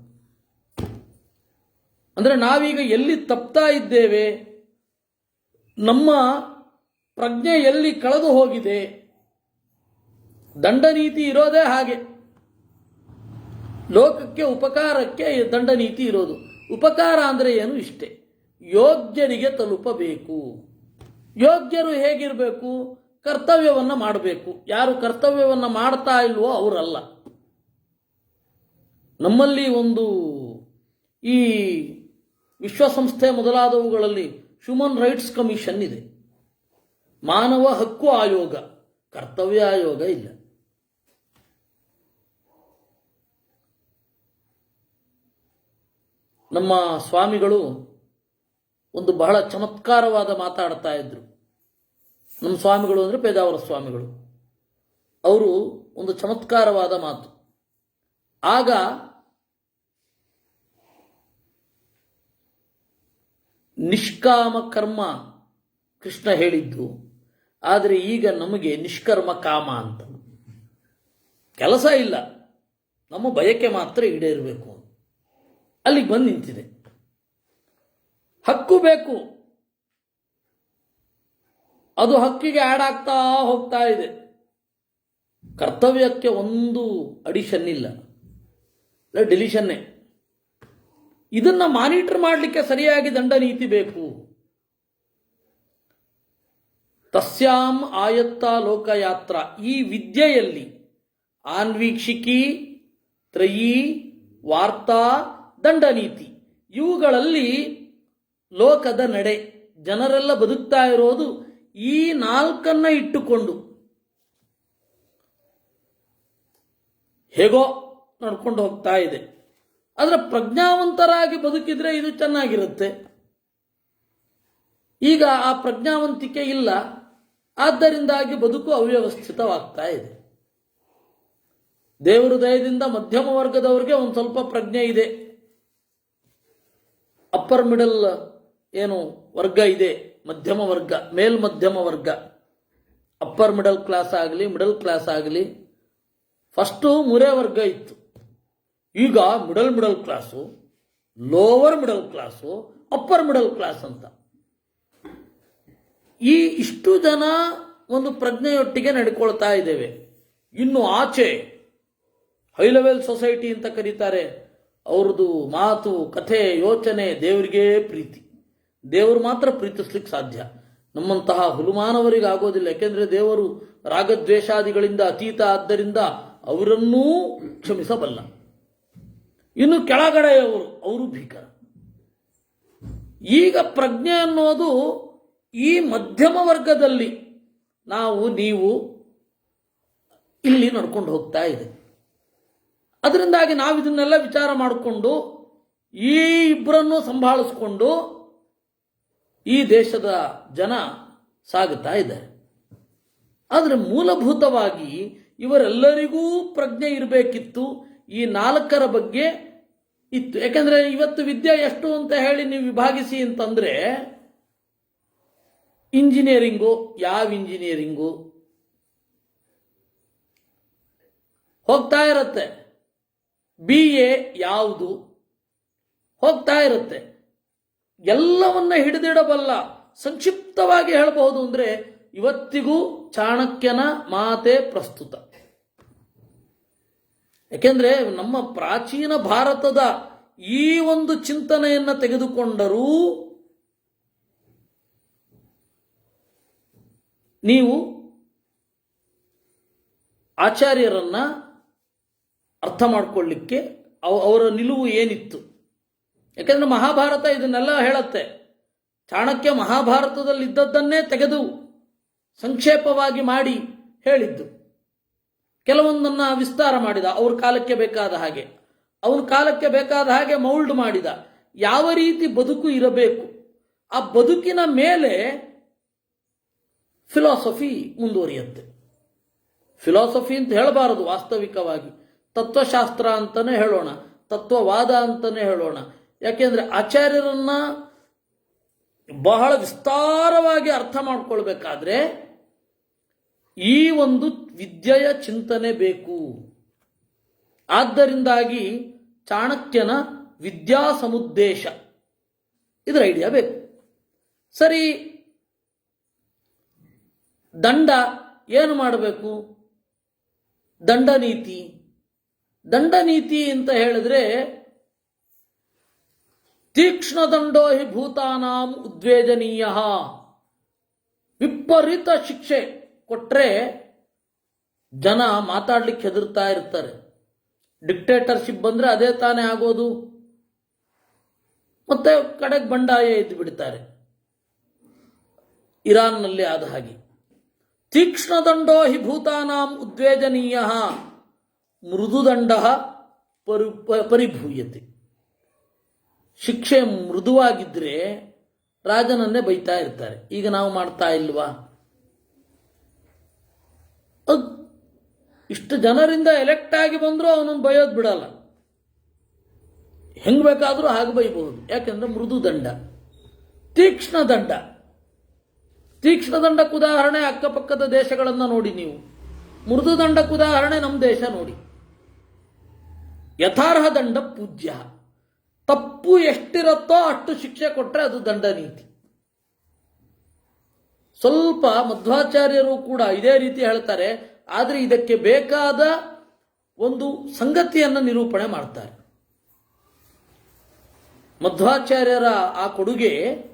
ಅಂದರೆ ನಾವೀಗ ಎಲ್ಲಿ ತಪ್ತಾ ಇದ್ದೇವೆ, ನಮ್ಮ ಪ್ರಜ್ಞೆ ಎಲ್ಲಿ ಕಳೆದು ಹೋಗಿದೆ. ದಂಡ ನೀತಿ ಇರೋದೇ ಹಾಗೆ. ಲೋಕಕ್ಕೆ ಉಪಕಾರಕ್ಕೆ ದಂಡ ನೀತಿ ಇರೋದು. ಉಪಕಾರ ಅಂದರೆ ಏನು, ಇಷ್ಟೇ, ಯೋಗ್ಯರಿಗೆ ತಲುಪಬೇಕು. ಯೋಗ್ಯರು ಹೇಗಿರಬೇಕು, ಕರ್ತವ್ಯವನ್ನು ಮಾಡಬೇಕು. ಯಾರು ಕರ್ತವ್ಯವನ್ನು ಮಾಡ್ತಾ ಇಲ್ವೋ ಅವರಲ್ಲ. ನಮ್ಮಲ್ಲಿ ಒಂದು ಈ ವಿಶ್ವಸಂಸ್ಥೆ ಮೊದಲಾದವುಗಳಲ್ಲಿ ಹ್ಯೂಮನ್ ರೈಟ್ಸ್ ಕಮಿಷನ್ ಇದೆ, ಮಾನವ ಹಕ್ಕು ಆಯೋಗ, ಕರ್ತವ್ಯ ಆಯೋಗ ಇಲ್ಲ. ನಮ್ಮ ಸ್ವಾಮಿಗಳು ಒಂದು ಬಹಳ ಚಮತ್ಕಾರವಾದ ಮಾತಾಡ್ತಾ ಇದ್ರು. ನಮ್ಮ ಸ್ವಾಮಿಗಳು ಅಂದರೆ ಪೇಜಾವರ ಸ್ವಾಮಿಗಳು. ಅವರು ಒಂದು ಚಮತ್ಕಾರವಾದ ಮಾತು. ಆಗ ನಿಷ್ಕಾಮ ಕರ್ಮ ಕೃಷ್ಣ ಹೇಳಿದ್ದು, ಆದರೆ ಈಗ ನಮಗೆ ನಿಷ್ಕರ್ಮ ಕಾಮ ಅಂತ. ಕೆಲಸ ಇಲ್ಲ, ನಮ್ಮ ಬಯಕೆ ಮಾತ್ರ ಈಡೇರಬೇಕು. ಅಲ್ಲಿಗೆ ಬಂದು ನಿಂತಿದೆ. ಹಕ್ಕು ಬೇಕು, ಅದು ಹಕ್ಕಿಗೆ ಆ್ಯಡ್ ಆಗ್ತಾ ಹೋಗ್ತಾ ಇದೆ. ಕರ್ತವ್ಯಕ್ಕೆ ಒಂದು ಅಡಿಷನ್ ಇಲ್ಲ, ಡಿಲಿಷನ್ನೇ. ಇದನ್ನ ಮಾನಿಟರ್ ಮಾಡಲಿಕ್ಕೆ ಸರಿಯಾಗಿ ದಂಡ ನೀತಿ ಬೇಕು. ತಸ್ಯಾಂ ಆಯತ್ತ ಲೋಕಯಾತ್ರ. ಈ ವಿದ್ಯೆಯಲ್ಲಿ ಆನ್ವೀಕ್ಷಿಕಿ, ತ್ರಯೀ, ವಾರ್ತಾ, ದಂಡ ನೀತಿ, ಇವುಗಳಲ್ಲಿ ಲೋಕದ ನಡೆ, ಜನರೆಲ್ಲ ಬದುಕ್ತಾ ಇರೋದು ಈ ನಾಲ್ಕನ್ನ ಇಟ್ಟುಕೊಂಡು. ಹೇಗೋ ನಡ್ಕೊಂಡು ಹೋಗ್ತಾ ಇದೆ. ಆದರೆ ಪ್ರಜ್ಞಾವಂತರಾಗಿ ಬದುಕಿದ್ರೆ ಇದು ಚೆನ್ನಾಗಿರುತ್ತೆ. ಈಗ ಆ ಪ್ರಜ್ಞಾವಂತಿಕೆ ಇಲ್ಲ, ಆದ್ದರಿಂದಾಗಿ ಬದುಕು ಅವ್ಯವಸ್ಥಿತವಾಗ್ತಾ ಇದೆ. ದೇವರ ದಯದಿಂದ ಮಧ್ಯಮ ವರ್ಗದವರಿಗೆ ಒಂದು ಸ್ವಲ್ಪ ಪ್ರಜ್ಞೆ ಇದೆ. ಅಪ್ಪರ್ ಮಿಡಲ್ ಏನು ವರ್ಗ ಇದೆ, ಮಧ್ಯಮ ವರ್ಗ, ಮೇಲ್ಮಧ್ಯಮ ವರ್ಗ, ಅಪ್ಪರ್ ಮಿಡಲ್ ಕ್ಲಾಸ್ ಆಗಲಿ, ಮಿಡಲ್ ಕ್ಲಾಸ್ ಆಗಲಿ. ಫಸ್ಟು ಮೂರೇ ವರ್ಗ ಇತ್ತು. ಈಗ middle class, lower middle class, upper middle class ಅಂತ. ಈ ಇಷ್ಟು ಜನ ಒಂದು ಪ್ರಜ್ಞೆಯೊಟ್ಟಿಗೆ ನಡ್ಕೊಳ್ತಾ ಇದ್ದೇವೆ. ಇನ್ನು ಆಚೆ ಹೈ ಲೆವೆಲ್ ಸೊಸೈಟಿ ಅಂತ ಕರೀತಾರೆ. ಅವ್ರದ್ದು ಮಾತು, ಕಥೆ, ಯೋಚನೆ ದೇವರಿಗೆ ಪ್ರೀತಿ. ದೇವರು ಮಾತ್ರ ಪ್ರೀತಿಸ್ಲಿಕ್ಕೆ ಸಾಧ್ಯ. ನಮ್ಮಂತಹ ಹುಲುಮಾನವರಿಗೆ ಆಗೋದಿಲ್ಲ. ಯಾಕೆಂದರೆ ದೇವರು ರಾಗದ್ವೇಷಾದಿಗಳಿಂದ ಅತೀತ ಆದ್ದರಿಂದ ಅವರನ್ನೂ ಕ್ಷಮಿಸಬಲ್ಲ. ಇನ್ನು ಕೆಳಗಡೆಯವರು, ಅವರು ಭೀಕರ. ಈಗ ಪ್ರಜ್ಞೆ ಅನ್ನೋದು ಈ ಮಧ್ಯಮ ವರ್ಗದಲ್ಲಿ ನಾವು ನೀವು ಇಲ್ಲಿ ನಡ್ಕೊಂಡು ಹೋಗ್ತಾ ಇದೆ. ಅದರಿಂದಾಗಿ ನಾವು ಇದನ್ನೆಲ್ಲ ವಿಚಾರ ಮಾಡಿಕೊಂಡು ಈ ಇಬ್ಬರನ್ನು ಸಂಭಾಳಿಸ್ಕೊಂಡು ಈ ದೇಶದ ಜನ ಸಾಗುತ್ತಾ ಇದ್ದಾರೆ. ಆದರೆ ಮೂಲಭೂತವಾಗಿ ಇವರೆಲ್ಲರಿಗೂ ಪ್ರಜ್ಞೆ ಇರಬೇಕಿತ್ತು. ಈ ನಾಲ್ಕರ ಬಗ್ಗೆ ಇತ್ತು. ಯಾಕೆಂದ್ರೆ ಇವತ್ತು ವಿದ್ಯೆ ಎಷ್ಟು ಅಂತ ಹೇಳಿ ನೀವು ವಿಭಾಗಿಸಿ ಅಂತಂದ್ರೆ, ಇಂಜಿನಿಯರಿಂಗು, ಯಾವ ಇಂಜಿನಿಯರಿಂಗು ಹೋಗ್ತಾ ಇರುತ್ತೆ, BA ಯಾವುದು ಹೋಗ್ತಾ ಇರುತ್ತೆ. ಎಲ್ಲವನ್ನ ಹಿಡಿದಿಡಬಲ್ಲ. ಸಂಕ್ಷಿಪ್ತವಾಗಿ ಹೇಳಬಹುದು ಅಂದ್ರೆ ಇವತ್ತಿಗೂ ಚಾಣಕ್ಯನ ಮಾತೆ ಪ್ರಸ್ತುತ. ಯಾಕೆಂದ್ರೆ ನಮ್ಮ ಪ್ರಾಚೀನ ಭಾರತದ ಈ ಒಂದು ಚಿಂತನೆಯನ್ನು ತೆಗೆದುಕೊಂಡರೂ ನೀವು ಆಚಾರ್ಯರನ್ನ ಅರ್ಥ ಮಾಡಿಕೊಳ್ಳಿಕ್ಕೆ ಅವರ ನಿಲುವು ಏನಿತ್ತು. ಯಾಕೆಂದ್ರೆ ಮಹಾಭಾರತ ಇದನ್ನೆಲ್ಲ ಹೇಳುತ್ತೆ. ಚಾಣಕ್ಯ ಮಹಾಭಾರತದಲ್ಲಿ ಇದ್ದದ್ದನ್ನೇ ತೆಗೆದು ಸಂಕ್ಷೇಪವಾಗಿ ಮಾಡಿ ಹೇಳಿದ್ದು. ಕೆಲವೊಂದನ್ನ ವಿಸ್ತಾರ ಮಾಡಿದ, ಅವ್ರ ಕಾಲಕ್ಕೆ ಬೇಕಾದ ಹಾಗೆ, ಅವನ ಕಾಲಕ್ಕೆ ಬೇಕಾದ ಹಾಗೆ ಮೌಲ್ಡ್ ಮಾಡಿದ. ಯಾವ ರೀತಿ ಬದುಕು ಇರಬೇಕು, ಆ ಬದುಕಿನ ಮೇಲೆ ಫಿಲಾಸಫಿ ಮುಂದುವರಿಯುತ್ತೆ. ಫಿಲಾಸಫಿ ಅಂತ ಹೇಳಬಾರದು, ವಾಸ್ತವಿಕವಾಗಿ ತತ್ವಶಾಸ್ತ್ರ ಅಂತಾನೆ ಹೇಳೋಣ, ತತ್ವವಾದ ಅಂತಾನೆ ಹೇಳೋಣ. ಯಾಕೆಂದ್ರೆ ಆಚಾರ್ಯರನ್ನ ಬಹಳ ವಿಸ್ತಾರವಾಗಿ ಅರ್ಥ ಮಾಡ್ಕೊಳ್ಬೇಕಾದ್ರೆ ಈ ಒಂದು ವಿದ್ಯೆಯ ಚಿಂತನೆ ಬೇಕು. ಆದ್ದರಿಂದಾಗಿ ಚಾಣಕ್ಯನ ವಿದ್ಯಾ ಸಮುದ್ದೇಶ, ಇದರ ಐಡಿಯಾ ಬೇಕು. ಸರಿ, ದಂಡ ಏನು ಮಾಡಬೇಕು? ದಂಡನೀತಿ. ದಂಡನೀತಿ ಅಂತ ಹೇಳಿದ್ರೆ ತೀಕ್ಷ್ಣ ದಂಡೋ ಹಿ ಭೂತಾನಾಂ ಉದ್ವೇಜನೀಯ. ವಿಪರೀತ ಶಿಕ್ಷೆ ಕೊಟ್ರೆ ಜನ ಮಾತಾಡ್ಲಿಕ್ಕೆ ಹೆದರ್ತಾ ಇರ್ತಾರೆ. ಡಿಕ್ಟೇಟರ್ಶಿಪ್ ಬಂದ್ರೆ ಅದೇ ತಾನೇ ಆಗೋದು. ಮತ್ತೆ ಕಡೆಗೆ ಬಂಡಾಯ ಎದ್ದು ಬಿಡ್ತಾರೆ. ಇರಾನ್ನಲ್ಲಿ ಆದ ಹಾಗೆ. ತೀಕ್ಷ್ಣ ದಂಡೋ ಹಿ ಭೂತಾನಾಂ ಉದ್ವೇಜನೀಯ ಮೃದುದಂಡ ಪರಿಭೂಯತೆ. ಶಿಕ್ಷೆ ಮೃದುವಾಗಿದ್ರೆ ರಾಜನನ್ನೇ ಬೈತಾ ಇರ್ತಾರೆ. ಈಗ ನಾವು ಮಾಡ್ತಾ ಇಲ್ವಾ? ಇಷ್ಟು ಜನರಿಂದ ಎಲೆಕ್ಟ್ ಆಗಿ ಬಂದರೂ ಅವನನ್ನು ಬೈಯೋದು ಬಿಡಲ್ಲ. ಹೆಂಗ್ ಬೇಕಾದರೂ ಹಾಗೆ ಬೈಬಹುದು. ಯಾಕೆಂದ್ರೆ ಮೃದು ದಂಡ. ತೀಕ್ಷ್ಣ ದಂಡ. ತೀಕ್ಷ್ಣ ದಂಡಕ್ಕೆ ಉದಾಹರಣೆ ಅಕ್ಕಪಕ್ಕದ ದೇಶಗಳನ್ನು ನೋಡಿ ನೀವು. ಮೃದು ದಂಡಕ್ಕೆ ಉದಾಹರಣೆ ನಮ್ಮ ದೇಶ ನೋಡಿ. ಯಥಾರ್ಹ ದಂಡ ಪೂಜ್ಯ. ತಪ್ಪು ಎಷ್ಟಿರುತ್ತೋ ಅಷ್ಟು ಶಿಕ್ಷೆ ಕೊಟ್ಟರೆ ಅದು ದಂಡ ನೀತಿ. ಸ್ವಲ್ಪ ಮಧ್ವಾಚಾರ್ಯರು ಕೂಡ ಇದೇ ರೀತಿ ಹೇಳ್ತಾರೆ. ಆದರೆ ಇದಕ್ಕೆ ಬೇಕಾದ ಒಂದು ಸಂಗತಿಯನ್ನು ನಿರೂಪಣೆ ಮಾಡ್ತಾರೆ. ಮಧ್ವಾಚಾರ್ಯರ ಆ ಕೊಡುಗೆ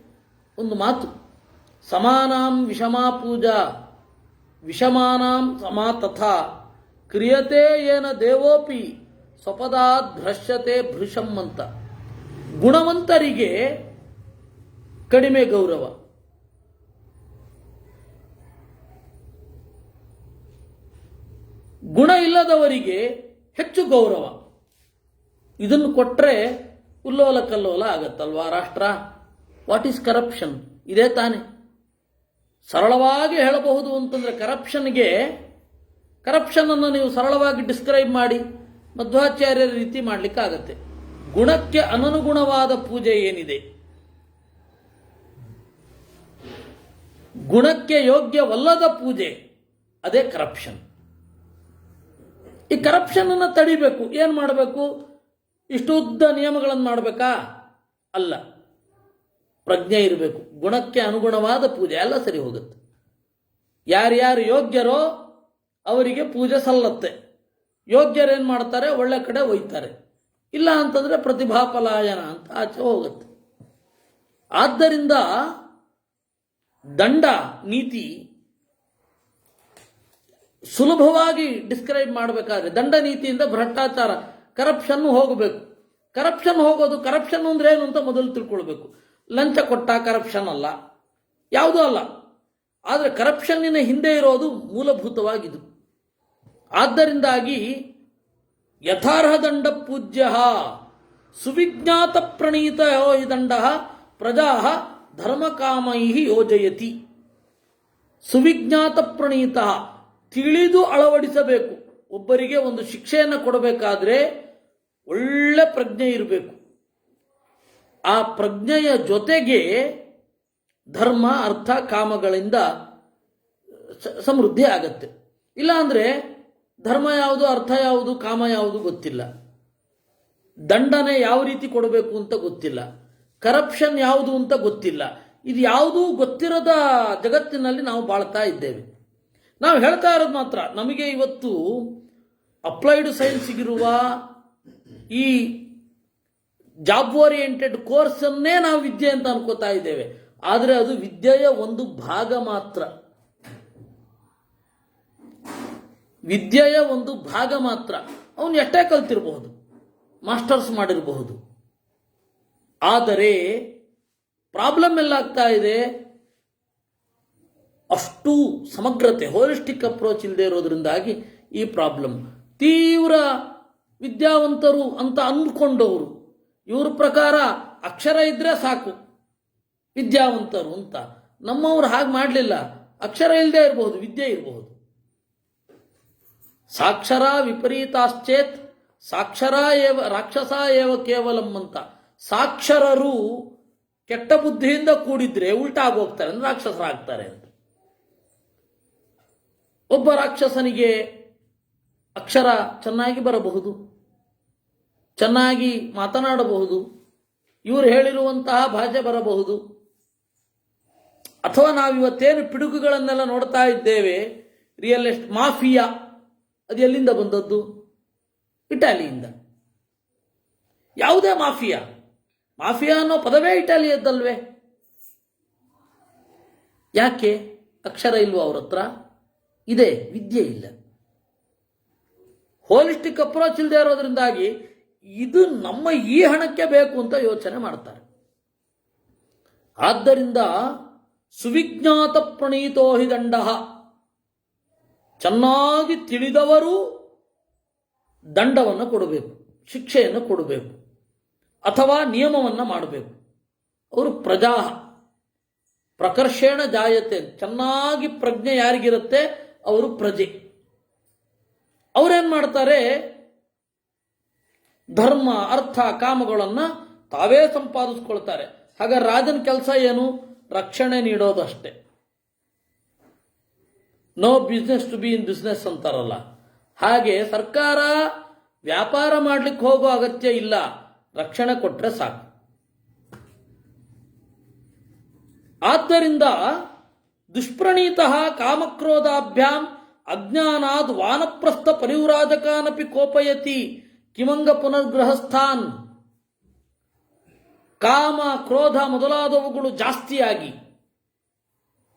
ಒಂದು ಮಾತು, ಸಮಾನಾಂ ವಿಷಮಾ ಪೂಜಾ ವಿಷಮಾನಾಂ ಸಮಾ ತಥಾ ಕ್ರಿಯತೆ ಏನ ದೇವೋಪಿ ಸ್ವಪದಾದ್ ಭ್ರಶ್ಯತೆ ಭೃಶಂ ಅಂತ. ಗುಣವಂತರಿಗೆ ಕಡಿಮೆ ಗೌರವ, ಗುಣ ಇಲ್ಲದವರಿಗೆ ಹೆಚ್ಚು ಗೌರವ. ಇದನ್ನು ಕೊಟ್ಟರೆ ಉಲ್ಲೋಲ ಕಲ್ಲೋಲ ಆಗತ್ತಲ್ವಾ ರಾಷ್ಟ್ರ? What is corruption? ಇದೇ ತಾನೆ. ಸರಳವಾಗಿ ಹೇಳಬಹುದು ಅಂತಂದ್ರೆ ಕರಪ್ಷನ್ ಅನ್ನು ನೀವು ಸರಳವಾಗಿ ಡಿಸ್ಕ್ರೈಬ್ ಮಾಡಿ ಮಧ್ವಾಚಾರ್ಯರ ರೀತಿ ಮಾಡಲಿಕ್ಕಾಗತ್ತೆ. ಗುಣಕ್ಕೆ ಅನನುಗುಣವಾದ ಪೂಜೆ ಏನಿದೆ, ಗುಣಕ್ಕೆ ಯೋಗ್ಯವಲ್ಲದ ಪೂಜೆ, ಅದೇ ಕರಪ್ಷನ್. ಈ ಕರಪ್ಷನ್ ಅನ್ನು ತಡಿಬೇಕು. ಏನು ಮಾಡಬೇಕು? ಇಷ್ಟು ಉದ್ದ ನಿಯಮಗಳನ್ನು ಮಾಡಬೇಕಾ? ಅಲ್ಲ, ಪ್ರಜ್ಞೆ ಇರಬೇಕು. ಗುಣಕ್ಕೆ ಅನುಗುಣವಾದ ಪೂಜೆ ಎಲ್ಲ ಸರಿ ಹೋಗುತ್ತೆ. ಯಾರ್ಯಾರು ಯೋಗ್ಯರೋ ಅವರಿಗೆ ಪೂಜೆ ಸಲ್ಲತ್ತೆ. ಯೋಗ್ಯರೇನು ಮಾಡ್ತಾರೆ? ಒಳ್ಳೆ ಕಡೆ ಒಯ್ತಾರೆ. ಇಲ್ಲ ಅಂತಂದ್ರೆ ಪ್ರತಿಭಾ ಪಲಾಯನ ಅಂತ ಆಚೆ ಹೋಗುತ್ತೆ. ಆದ್ದರಿಂದ ದಂಡ ನೀತಿ ಸುಲಭವಾಗಿ ಡಿಸ್ಕ್ರೈಬ್ ಮಾಡಬೇಕಾದ್ರೆ ದಂಡ ನೀತಿಯಿಂದ ಭ್ರಷ್ಟಾಚಾರ ಕರಪ್ಷನ್ ಹೋಗಬೇಕು. ಕರಪ್ಷನ್ ಹೋಗೋದು, ಕರಪ್ಷನ್ ಅಂದ್ರೆ ಏನು ಅಂತ ಮೊದಲು ತಿಳ್ಕೊಳ್ಬೇಕು. ಲಂಚ ಕೊಟ್ಟ ಕರಪ್ಷನ್ ಅಲ್ಲ, ಯಾವುದೂ ಅಲ್ಲ. ಆದರೆ ಕರಪ್ಷನ್ನಿನ ಹಿಂದೆ ಇರೋದು ಮೂಲಭೂತವಾಗಿದು. ಆದ್ದರಿಂದಾಗಿ ಯಥಾರ್ಹ ದಂಡ ಪೂಜ್ಯ ಸುವಿಜ್ಞಾತ ಪ್ರಣೀತ ಹಿ ದಂಡ ಪ್ರಜಾ ಧರ್ಮಕಾಮೈ ಯೋಜಯತಿ. ಸುವಿಜ್ಞಾತ ಪ್ರಣೀತ, ತಿಳಿದು ಅಳವಡಿಸಬೇಕು. ಒಬ್ಬರಿಗೆ ಒಂದು ಶಿಕ್ಷೆಯನ್ನು ಕೊಡಬೇಕಾದ್ರೆ ಒಳ್ಳೆ ಪ್ರಜ್ಞೆ ಇರಬೇಕು. ಆ ಪ್ರಜ್ಞೆಯ ಜೊತೆಗೆ ಧರ್ಮ ಅರ್ಥ ಕಾಮಗಳಿಂದ ಸಮೃದ್ಧಿ ಆಗತ್ತೆ. ಇಲ್ಲ ಅಂದರೆ ಧರ್ಮ ಯಾವುದು, ಅರ್ಥ ಯಾವುದು, ಕಾಮ ಯಾವುದು ಗೊತ್ತಿಲ್ಲ, ದಂಡನೆ ಯಾವ ರೀತಿ ಕೊಡಬೇಕು ಅಂತ ಗೊತ್ತಿಲ್ಲ, ಕರಪ್ಷನ್ ಯಾವುದು ಅಂತ ಗೊತ್ತಿಲ್ಲ. ಇದು ಯಾವುದೂ ಗೊತ್ತಿರದ ಜಗತ್ತಿನಲ್ಲಿ ನಾವು ಬಾಳ್ತಾ ಇದ್ದೇವೆ. ನಾವು ಹೇಳ್ತಾ ಇರೋದು ಮಾತ್ರ, ನಮಗೆ ಇವತ್ತು ಅಪ್ಲೈಡ್ ಸೈನ್ಸ್ಗಿರುವ ಈ ಜಾಬ್ ಓರಿಯೆಂಟೆಡ್ ಕೋರ್ಸನ್ನೇ ನಾವು ವಿದ್ಯೆ ಅಂತ ಅನ್ಕೋತಾ ಇದ್ದೇವೆ. ಆದರೆ ಅದು ವಿದ್ಯೆಯ ಒಂದು ಭಾಗ ಮಾತ್ರ, ವಿದ್ಯೆಯ ಒಂದು ಭಾಗ ಮಾತ್ರ. ಅವನು ಎಷ್ಟೇ ಕಲ್ತಿರಬಹುದು, ಮಾಸ್ಟರ್ಸ್ ಮಾಡಿರಬಹುದು. ಆದರೆ ಪ್ರಾಬ್ಲಮ್ ಎಲ್ಲಾಗ್ತಾ ಇದೆ, ಅಷ್ಟು ಸಮಗ್ರತೆ, ಹೋಲಿಸ್ಟಿಕ್ ಅಪ್ರೋಚ್ ಇಲ್ಲದೆ ಇರೋದ್ರಿಂದಾಗಿ ಈ ಪ್ರಾಬ್ಲಮ್. ತೀವ್ರ ವಿದ್ಯಾವಂತರು ಅಂತ ಅಂದ್ಕೊಂಡವರು, ಇವ್ರ ಪ್ರಕಾರ ಅಕ್ಷರ ಇದ್ರೆ ಸಾಕು ವಿದ್ಯಾವಂತರು ಅಂತ. ನಮ್ಮವ್ರು ಹಾಗೆ ಮಾಡಲಿಲ್ಲ. ಅಕ್ಷರ ಇಲ್ಲದೆ ಇರಬಹುದು, ವಿದ್ಯೆ ಇರಬಹುದು. ಸಾಕ್ಷರ ವಿಪರೀತಾಶ್ಚೇತ್ ಸಾಕ್ಷರ ಏವ ರಾಕ್ಷಸ ಏವ ಕೇವಲಂ ಅಂತ. ಸಾಕ್ಷರರು ಕೆಟ್ಟ ಬುದ್ಧಿಯಿಂದ ಕೂಡಿದ್ರೆ ಉಲ್ಟಾ ಆಗೋಗ್ತಾರೆ, ಅಂದ್ರೆ ರಾಕ್ಷಸರಾಗ್ತಾರೆ ಅಂತ. ಒಬ್ಬ ರಾಕ್ಷಸನಿಗೆ ಅಕ್ಷರ ಚೆನ್ನಾಗಿ ಬರಬಹುದು, ಚೆನ್ನಾಗಿ ಮಾತನಾಡಬಹುದು, ಇವರು ಹೇಳಿರುವಂತಹ ಭಾಷೆ ಬರಬಹುದು. ಅಥವಾ ನಾವಿವತ್ತೇನು ಪಿಡುಗುಗಳನ್ನೆಲ್ಲ ನೋಡ್ತಾ ಇದ್ದೇವೆ, ರಿಯಲ್ ಎಸ್ಟೇಟ್ ಮಾಫಿಯಾ, ಅದು ಎಲ್ಲಿಂದ ಬಂದದ್ದು? ಇಟಾಲಿಯಿಂದ. ಯಾವುದೇ ಮಾಫಿಯಾ, ಮಾಫಿಯಾ ಅನ್ನೋ ಪದವೇ ಇಟಾಲಿಯದ್ದಲ್ವೇ? ಯಾಕೆ? ಅಕ್ಷರ ಇಲ್ವ ಅವ್ರ ಹತ್ರ? ಇದೆ, ವಿದ್ಯೆ ಇಲ್ಲ. ಹೋಲಿಸ್ಟಿಕ್ ಅಪ್ರೋಚ್ ಇಲ್ಲದೆ ಇರೋದ್ರಿಂದಾಗಿ ಇದು ನಮ್ಮ ಈ ಹಣಕ್ಕೆ ಬೇಕು ಅಂತ ಯೋಚನೆ ಮಾಡ್ತಾರೆ. ಆದ್ದರಿಂದ ಸುವಿಜ್ಞಾತ ಪ್ರಣೀತೋ ಹಿ ದಂಡ, ಚೆನ್ನಾಗಿ ತಿಳಿದವರು ದಂಡವನ್ನು ಕೊಡಬೇಕು, ಶಿಕ್ಷೆಯನ್ನು ಕೊಡಬೇಕು, ಅಥವಾ ನಿಯಮವನ್ನು ಮಾಡಬೇಕು. ಅವರು ಪ್ರಜಾ ಪ್ರಕರ್ಷೇಣ ಜಾಯತೆ, ಚೆನ್ನಾಗಿ ಪ್ರಜ್ಞೆ ಯಾರಿಗಿರುತ್ತೆ ಅವರು ಪ್ರಜೆ. ಅವರೇನು ಮಾಡ್ತಾರೆ? ಧರ್ಮ ಅರ್ಥ ಕಾಮಗಳನ್ನು ತಾವೇ ಸಂಪಾದಿಸ್ಕೊಳ್ತಾರೆ. ಹಾಗಾದ್ರೆ ರಾಜನ ಕೆಲಸ ಏನು? ರಕ್ಷಣೆ ನೀಡೋದಷ್ಟೇ. No business to be in business ಅಂತಾರಲ್ಲ ಹಾಗೆ, ಸರ್ಕಾರ ವ್ಯಾಪಾರ ಮಾಡ್ಲಿಕ್ಕೆ ಹೋಗೋ ಅಗತ್ಯ ಇಲ್ಲ, ರಕ್ಷಣೆ ಕೊಟ್ರೆ ಸಾಕು. ಆದ್ದರಿಂದ ದುಷ್ಪ್ರಣೀತ ಕಾಮಕ್ರೋಧಾಭ್ಯಾಂ ಅಜ್ಞಾನಾದ್ ವಾನಪ್ರಸ್ಥ ಪರಿವ್ರಾಜಕಾನಪಿ ಕೋಪಯತಿ ಕಿಮಂಗ ಪುನರ್ಗ್ರಹಸ್ಥಾನ್. ಕಾಮ ಕ್ರೋಧ ಮೊದಲಾದವುಗಳು ಜಾಸ್ತಿಯಾಗಿ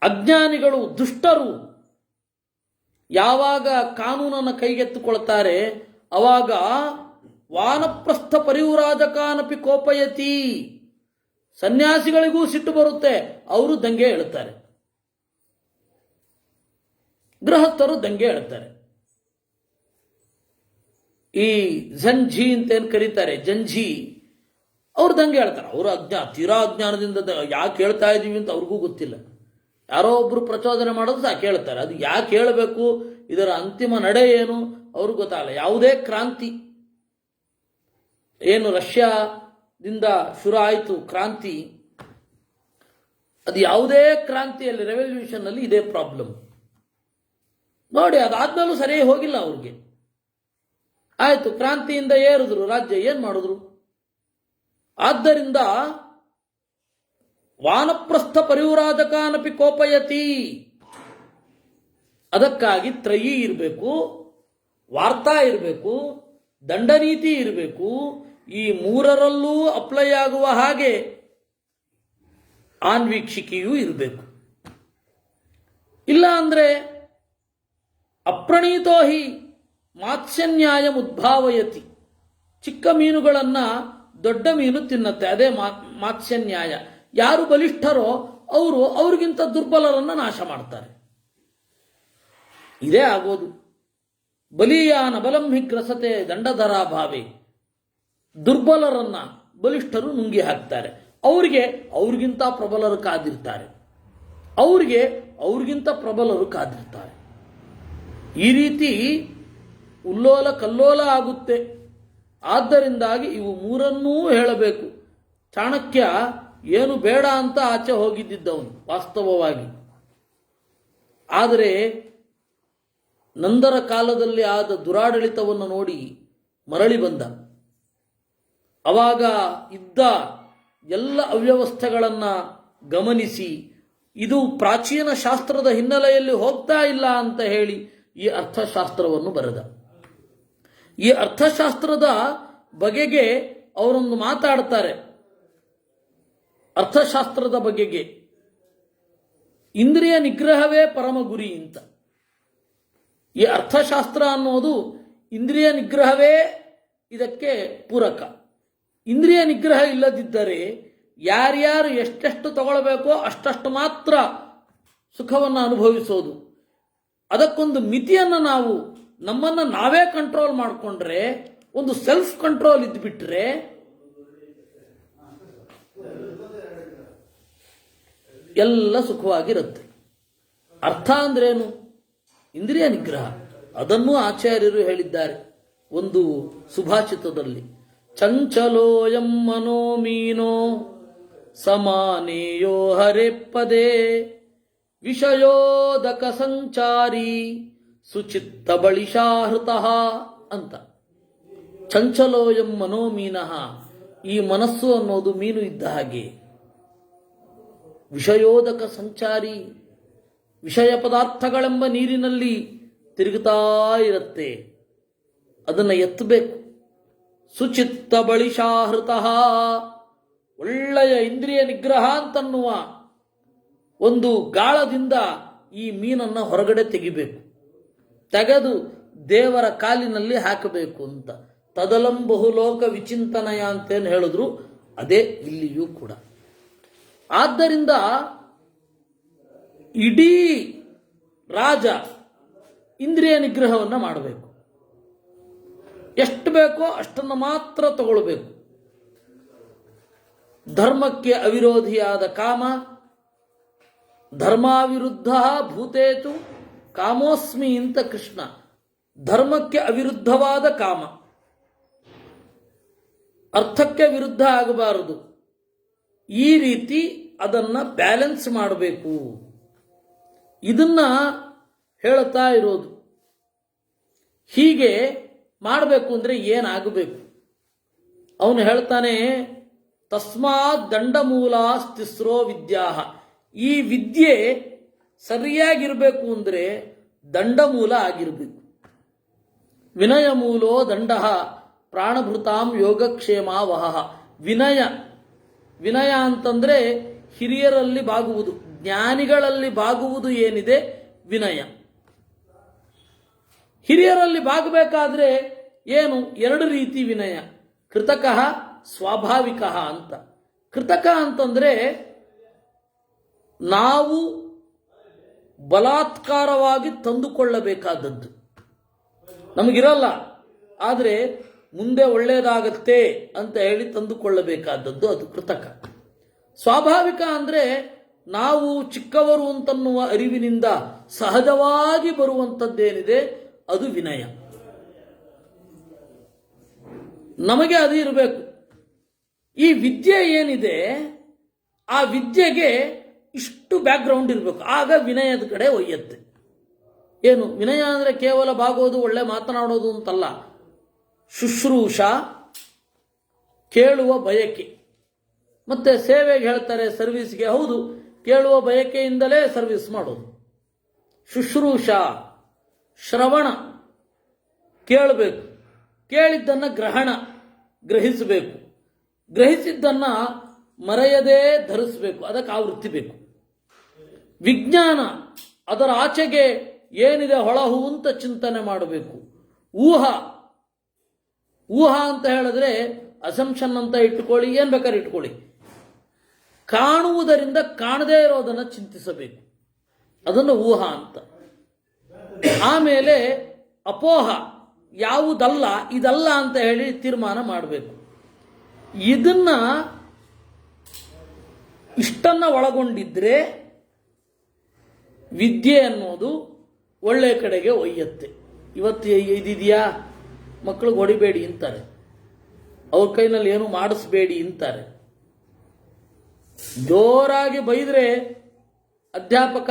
ಅಜ್ಞಾನಿಗಳು ದುಷ್ಟರು ಯಾವಾಗ ಕಾನೂನನ್ನು ಕೈಗೆತ್ತಿಕೊಳ್ತಾರೆ ಅವಾಗ ವಾನಪ್ರಸ್ಥ ಪರಿವ್ರಾಜಕಾನಪಿ ಕೋಪಯತಿ, ಸನ್ಯಾಸಿಗಳಿಗೂ ಸಿಟ್ಟು ಬರುತ್ತೆ, ಅವರು ದಂಗೆ ಹೇಳ್ತಾರೆ, ಗೃಹಸ್ಥರು ದಂಗೆ ಹೇಳ್ತಾರೆ. ಈ ಜಂಜಿ ಅಂತ ಏನು ಕರೀತಾರೆ, ಜಂಜಿ, ಅವ್ರು ದಂಗೆ ಹೇಳ್ತಾರೆ. ಅವರು ತೀರಾ ಅಜ್ಞಾನದಿಂದ ಯಾಕೆ ಹೇಳ್ತಾ ಇದ್ದೀವಿ ಅಂತ ಅವ್ರಿಗೂ ಗೊತ್ತಿಲ್ಲ. ಯಾರೋ ಒಬ್ರು ಪ್ರಚೋದನೆ ಮಾಡೋದು ಸಾಕು ಹೇಳ್ತಾರೆ. ಅದು ಯಾಕೆ ಹೇಳಬೇಕು, ಇದರ ಅಂತಿಮ ನಡೆ ಏನು ಅವ್ರಿಗೆ ಗೊತ್ತಾಗಲ್ಲ. ಯಾವುದೇ ಕ್ರಾಂತಿ ಏನು ರಷ್ಯಾದಿಂದ ಶುರು ಆಯಿತು ಕ್ರಾಂತಿ, ಅದು ಯಾವುದೇ ಕ್ರಾಂತಿಯಲ್ಲಿ ರೆವಲ್ಯೂಷನ್ ಅಲ್ಲಿ ಇದೇ ಪ್ರಾಬ್ಲಮ್ ನೋಡಿ. ಅದಾದ್ಮೇಲೂ ಸರಿ ಹೋಗಿಲ್ಲ ಅವ್ರಿಗೆ. ಆಯ್ತು, ಕ್ರಾಂತಿಯಿಂದ ಏರಿದ್ರು ರಾಜ್ಯ, ಏನ್ ಮಾಡಿದ್ರು? ಆದ್ದರಿಂದ ವಾನಪ್ರಸ್ಥ ಪರಿವ್ರಾಜಕಾನಪಿ ಕೋಪಯತಿ. ಅದಕ್ಕಾಗಿ ತ್ರಯಿ ಇರಬೇಕು, ವಾರ್ತಾ ಇರಬೇಕು, ದಂಡನೀತಿ ಇರಬೇಕು. ಈ ಮೂರರಲ್ಲೂ ಅಪ್ಲೈ ಆಗುವ ಹಾಗೆ ಆನ್ವೀಕ್ಷಿಕೆಯೂ ಇರಬೇಕು. ಇಲ್ಲ ಅಂದರೆ ಅಪ್ರಣೀತೋ ಹಿ ಮಾತ್ಸ್ಯನ್ಯಾಯ ಉದ್ಭಾವಯತಿ, ಚಿಕ್ಕ ಮೀನುಗಳನ್ನು ದೊಡ್ಡ ಮೀನು ತಿನ್ನತ್ತೆ, ಅದೇ ಮಾತ್ಸ್ಯನ್ಯಾಯ. ಯಾರು ಬಲಿಷ್ಠರೋ ಅವರು ಅವ್ರಿಗಿಂತ ದುರ್ಬಲರನ್ನು ನಾಶ ಮಾಡ್ತಾರೆ. ಇದೇ ಆಗೋದು. ಬಲೀಯಾನ ಬಲಂ ಹಿ ಗ್ರಸತೆ ದಂಡಧರಾ ಭಾವೆ, ದುರ್ಬಲರನ್ನ ಬಲಿಷ್ಠರು ನುಂಗಿ ಹಾಕ್ತಾರೆ. ಅವ್ರಿಗಿಂತ ಪ್ರಬಲರು ಕಾದಿರ್ತಾರೆ, ಅವ್ರಿಗಿಂತ ಪ್ರಬಲರು ಕಾದಿರ್ತಾರೆ. ಈ ರೀತಿ ಉಲ್ಲೋಲ ಕಲ್ಲೋಲ ಆಗುತ್ತೆ. ಆದ್ದರಿಂದಾಗಿ ಇವು ಮೂರನ್ನೂ ಹೇಳಬೇಕು. ಚಾಣಕ್ಯ ಏನು ಬೇಡ ಅಂತ ಆಚೆ ಹೋಗಿದ್ದವನು ವಾಸ್ತವವಾಗಿ. ಆದರೆ ನಂದರ ಕಾಲದಲ್ಲಿ ಆದ ದುರಾಡಳಿತವನ್ನು ನೋಡಿ ಮರಳಿ ಬಂದ. ಅವಾಗ ಇದ್ದ ಎಲ್ಲ ಅವ್ಯವಸ್ಥೆಗಳನ್ನು ಗಮನಿಸಿ ಇದು ಪ್ರಾಚೀನ ಶಾಸ್ತ್ರದ ಹಿನ್ನೆಲೆಯಲ್ಲಿ ಹೋಗ್ತಾ ಇಲ್ಲ ಅಂತ ಹೇಳಿ ಈ ಅರ್ಥಶಾಸ್ತ್ರವನ್ನು ಬರೆದ. ಈ ಅರ್ಥಶಾಸ್ತ್ರದ ಬಗೆಗೆ ಅವರೊಂದು ಮಾತಾಡ್ತಾರೆ. ಅರ್ಥಶಾಸ್ತ್ರದ ಬಗೆಗೆ ಇಂದ್ರಿಯ ನಿಗ್ರಹವೇ ಪರಮ ಗುರಿ ಅಂತ. ಈ ಅರ್ಥಶಾಸ್ತ್ರ ಅನ್ನೋದು ಇಂದ್ರಿಯ ನಿಗ್ರಹವೇ ಇದಕ್ಕೆ ಪೂರಕ. ಇಂದ್ರಿಯ ನಿಗ್ರಹ ಇಲ್ಲದಿದ್ದರೆ ಯಾರ್ಯಾರು ಎಷ್ಟೆಷ್ಟು ತಗೊಳ್ಬೇಕೋ ಅಷ್ಟಷ್ಟು ಮಾತ್ರ ಸುಖವನ್ನು ಅನುಭವಿಸೋದು. ಅದಕ್ಕೊಂದು ಮಿತಿಯನ್ನು ನಾವು ನಮ್ಮನ್ನು ನಾವೇ ಕಂಟ್ರೋಲ್ ಮಾಡಿಕೊಂಡ್ರೆ, ಒಂದು ಸೆಲ್ಫ್ ಕಂಟ್ರೋಲ್ ಇದ್ಬಿಟ್ರೆ ಎಲ್ಲ ಸುಖವಾಗಿರುತ್ತೆ. ಅರ್ಥ ಅಂದ್ರೇನು? ಇಂದ್ರಿಯ ನಿಗ್ರಹ. ಅದನ್ನು ಆಚಾರ್ಯರು ಹೇಳಿದ್ದಾರೆ ಒಂದು ಸುಭಾಷಿತದಲ್ಲಿ. ಚಂಚಲೋಯಂ ಮನೋ ಮೀನೋ ಸಮಾನೇಯೋ ಹರೆ ಪದೇ ವಿಷಯೋದಕ ಸಂಚಾರಿ ಸುಚಿತ್ತ ಬಳಿಶಾಹೃತ ಅಂತ. ಚಂಚಲೋಯಂ ಮನೋ ಮೀನಃ, ಈ ಮನಸ್ಸು ಅನ್ನೋದು ಮೀನು ಇದ್ದ ಹಾಗೆ. ವಿಷಯೋದಕ ಸಂಚಾರಿ, ವಿಷಯ ಪದಾರ್ಥಗಳೆಂಬ ನೀರಿನಲ್ಲಿ ತಿರುಗುತ್ತಾ ಇರುತ್ತೆ, ಅದನ್ನು ಎತ್ತಬೇಕು. ಸುಚಿತ್ತ ಬಳಿಶಾಹೃತ, ಒಳ್ಳೆಯ ಇಂದ್ರಿಯ ನಿಗ್ರಹ ಅಂತನ್ನುವ ಒಂದು ಗಾಳದಿಂದ ಈ ಮೀನನ್ನು ಹೊರಗಡೆ ತೆಗಿಬೇಕು, ತೆಗೆದು ದೇವರ ಕಾಲಿನಲ್ಲಿ ಹಾಕಬೇಕು ಅಂತ. ತದಲಂ ಬಹುಲೋಕ ವಿಚಿಂತನಯ ಅಂತೇನು ಹೇಳಿದ್ರು ಅದೇ ಇಲ್ಲಿಯೂ ಕೂಡ. ಆದ್ದರಿಂದ ಇಡೀ ರಾಜ ಇಂದ್ರಿಯ ನಿಗ್ರಹವನ್ನು ಮಾಡಬೇಕು. ಎಷ್ಟು ಬೇಕೋ ಅಷ್ಟನ್ನು ಮಾತ್ರ ತಗೊಳ್ಬೇಕು. ಧರ್ಮಕ್ಕೆ ಅವಿರೋಧಿಯಾದ ಕಾಮ, ಧರ್ಮಾವಿರುದ್ಧ ಭೂತೇತು ಕಾಮೋಸ್ಮಿ ಅಂತ ಕೃಷ್ಣ. ಧರ್ಮಕ್ಕೆ ಅವಿರುದ್ಧವಾದ ಕಾಮ, ಅರ್ಥಕ್ಕೆ ವಿರುದ್ಧ ಆಗಬಾರದು. ಈ ರೀತಿ ಅದನ್ನು ಬ್ಯಾಲೆನ್ಸ್ ಮಾಡಬೇಕು. ಇದನ್ನ ಹೇಳ್ತಾ ಇರೋದು. ಹೀಗೆ ಮಾಡಬೇಕು ಅಂದರೆ ಏನಾಗಬೇಕು? ಅವನು ಹೇಳ್ತಾನೆ, ತಸ್ಮಾತ್ ದಂಡಮೂಲಾಸ್ತಿಸ್ರೋ ವಿದ್ಯಾ. ಈ ವಿದ್ಯೆ ಸರಿಯಾಗಿರಬೇಕು ಅಂದರೆ ದಂಡಮೂಲ ಆಗಿರಬೇಕು. ವಿನಯ ಮೂಲೋ ದಂಡ ಪ್ರಾಣಭೃತಾಂ ಯೋಗಕ್ಷೇಮಾವಹ. ವಿನಯ ಅಂತಂದ್ರೆ ಹಿರಿಯರಲ್ಲಿ ಬಾಗುವುದು, ಜ್ಞಾನಿಗಳಲ್ಲಿ ಬಾಗುವುದು ಏನಿದೆ ವಿನಯ. ಹಿರಿಯರಲ್ಲಿ ಬಾಗಬೇಕಾದ್ರೆ ಏನು? ಎರಡು ರೀತಿ ವಿನಯ. ಕೃತಕಃ ಸ್ವಾಭಾವಿಕ ಅಂತ. ಕೃತಕ ಅಂತಂದ್ರೆ ನಾವು ಬಲಾತ್ಕಾರವಾಗಿ ತಂದುಕೊಳ್ಳಬೇಕಾದದ್ದು, ನಮಗಿರಲ್ಲ ಆದರೆ ಮುಂದೆ ಒಳ್ಳೆಯದಾಗತ್ತೆ ಅಂತ ಹೇಳಿ ತಂದುಕೊಳ್ಳಬೇಕಾದದ್ದು, ಅದು ಕೃತಕ. ಸ್ವಾಭಾವಿಕ ಅಂದರೆ ನಾವು ಚಿಕ್ಕವರು ಅಂತನ್ನುವ ಅರಿವಿನಿಂದ ಸಹಜವಾಗಿ ಬರುವಂಥದ್ದೇನಿದೆ ಅದು ವಿನಯ. ನಮಗೆ ಅದು ಇರಬೇಕು. ಈ ವಿದ್ಯೆ ಏನಿದೆ ಆ ವಿದ್ಯೆಗೆ ಇಷ್ಟು ಬ್ಯಾಕ್ಗ್ರೌಂಡ್ ಇರಬೇಕು, ಆಗ ವಿನಯದ ಕಡೆ ಒಯ್ಯತ್ತೆ. ಏನು ವಿನಯ ಅಂದರೆ ಕೇವಲ ಬಾಗೋದು, ಒಳ್ಳೆ ಮಾತನಾಡೋದು ಅಂತಲ್ಲ. ಶುಶ್ರೂಷ, ಕೇಳುವ ಬಯಕೆ. ಮತ್ತೆ ಸೇವೆಗೆ ಹೇಳ್ತಾರೆ ಸರ್ವಿಸ್ಗೆ, ಹೌದು, ಕೇಳುವ ಬಯಕೆಯಿಂದಲೇ ಸರ್ವಿಸ್ ಮಾಡೋದು. ಶುಶ್ರೂಷ, ಶ್ರವಣ, ಕೇಳಬೇಕು, ಕೇಳಿದ್ದನ್ನು ಗ್ರಹಿಸಬೇಕು, ಗ್ರಹಿಸಿದ್ದನ್ನು ಮರೆಯದೇ ಧರಿಸಬೇಕು, ಅದಕ್ಕೆ ಆವೃತ್ತಿ ಬೇಕು. ವಿಜ್ಞಾನ, ಅದರ ಆಚೆಗೆ ಏನಿದೆ ಹೊಳಹು ಅಂತ ಚಿಂತನೆ ಮಾಡಬೇಕು. ಊಹಾ ಅಂತ ಹೇಳಿದ್ರೆ ಅಸಂಪ್ಷನ್ ಅಂತ ಇಟ್ಟುಕೊಳ್ಳಿ, ಏನು ಬೇಕಾದ್ರೆ ಇಟ್ಕೊಳ್ಳಿ. ಕಾಣುವುದರಿಂದ ಕಾಣದೇ ಇರೋದನ್ನು ಚಿಂತಿಸಬೇಕು, ಅದನ್ನು ಊಹಾ ಅಂತ. ಆಮೇಲೆ ಅಪೋಹ, ಯಾವುದಲ್ಲ ಇದಲ್ಲ ಅಂತ ಹೇಳಿ ತೀರ್ಮಾನ ಮಾಡಬೇಕು. ಇಷ್ಟನ್ನ ಒಳಗೊಂಡಿದ್ರೆ ವಿದ್ಯೆ ಅನ್ನೋದು ಒಳ್ಳೆಯ ಕಡೆಗೆ ಒಯ್ಯತ್ತೆ. ಇವತ್ತು ಇದಿದೆಯಾ, ಮಕ್ಕಳಿಗೆ ಹೊಡಿಬೇಡಿ ಅಂತಾರೆ, ಅವ್ರ ಕೈನಲ್ಲಿ ಏನು ಮಾಡಿಸ್ಬೇಡಿ ಅಂತಾರೆ. ಜೋರಾಗಿ ಬೈದ್ರೆ ಅಧ್ಯಾಪಕ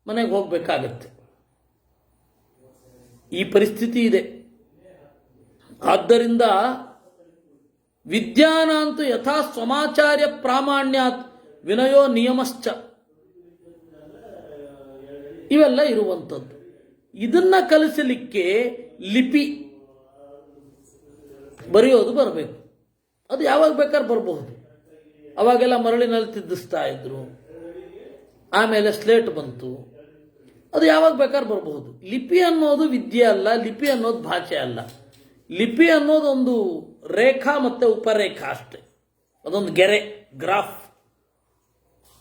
ಮನೆಗೆ ಹೋಗ್ಬೇಕಾಗತ್ತೆ. ಈ ಪರಿಸ್ಥಿತಿ ಇದೆ. ಆದ್ದರಿಂದ ವಿದ್ಯಾನಾಂತು ಯಥಾ ಸ್ವಮಾಚಾರ್ಯ ಪ್ರಾಮಾಣ್ಯಾತ್ ವಿನಯೋ ನಿಯಮಶ್ಚ, ಇವೆಲ್ಲ ಇರುವಂಥದ್ದು. ಇದನ್ನ ಕಲಿಸಲಿಕ್ಕೆ ಲಿಪಿ ಬರೆಯೋದು ಬರಬೇಕು. ಅದು ಯಾವಾಗ ಬೇಕಾದ್ರೆ ಬರಬಹುದು. ಅವಾಗೆಲ್ಲ ಮರಳಿನಲ್ಲಿ ತಿದ್ದಿಸ್ತಾ ಇದ್ರು, ಆಮೇಲೆ ಸ್ಲೇಟ್ ಬಂತು, ಅದು ಯಾವಾಗ ಬೇಕಾದ್ರೆ ಬರಬಹುದು. ಲಿಪಿ ಅನ್ನೋದು ವಿದ್ಯೆ ಅಲ್ಲ, ಲಿಪಿ ಅನ್ನೋದು ಭಾಷೆ ಅಲ್ಲ. ಲಿಪಿ ಅನ್ನೋದು ಒಂದು ರೇಖಾ ಮತ್ತೆ ಉಪರೇಖಾ ಅಷ್ಟೆ, ಅದೊಂದು ಗೆರೆ, ಗ್ರಾಫ್.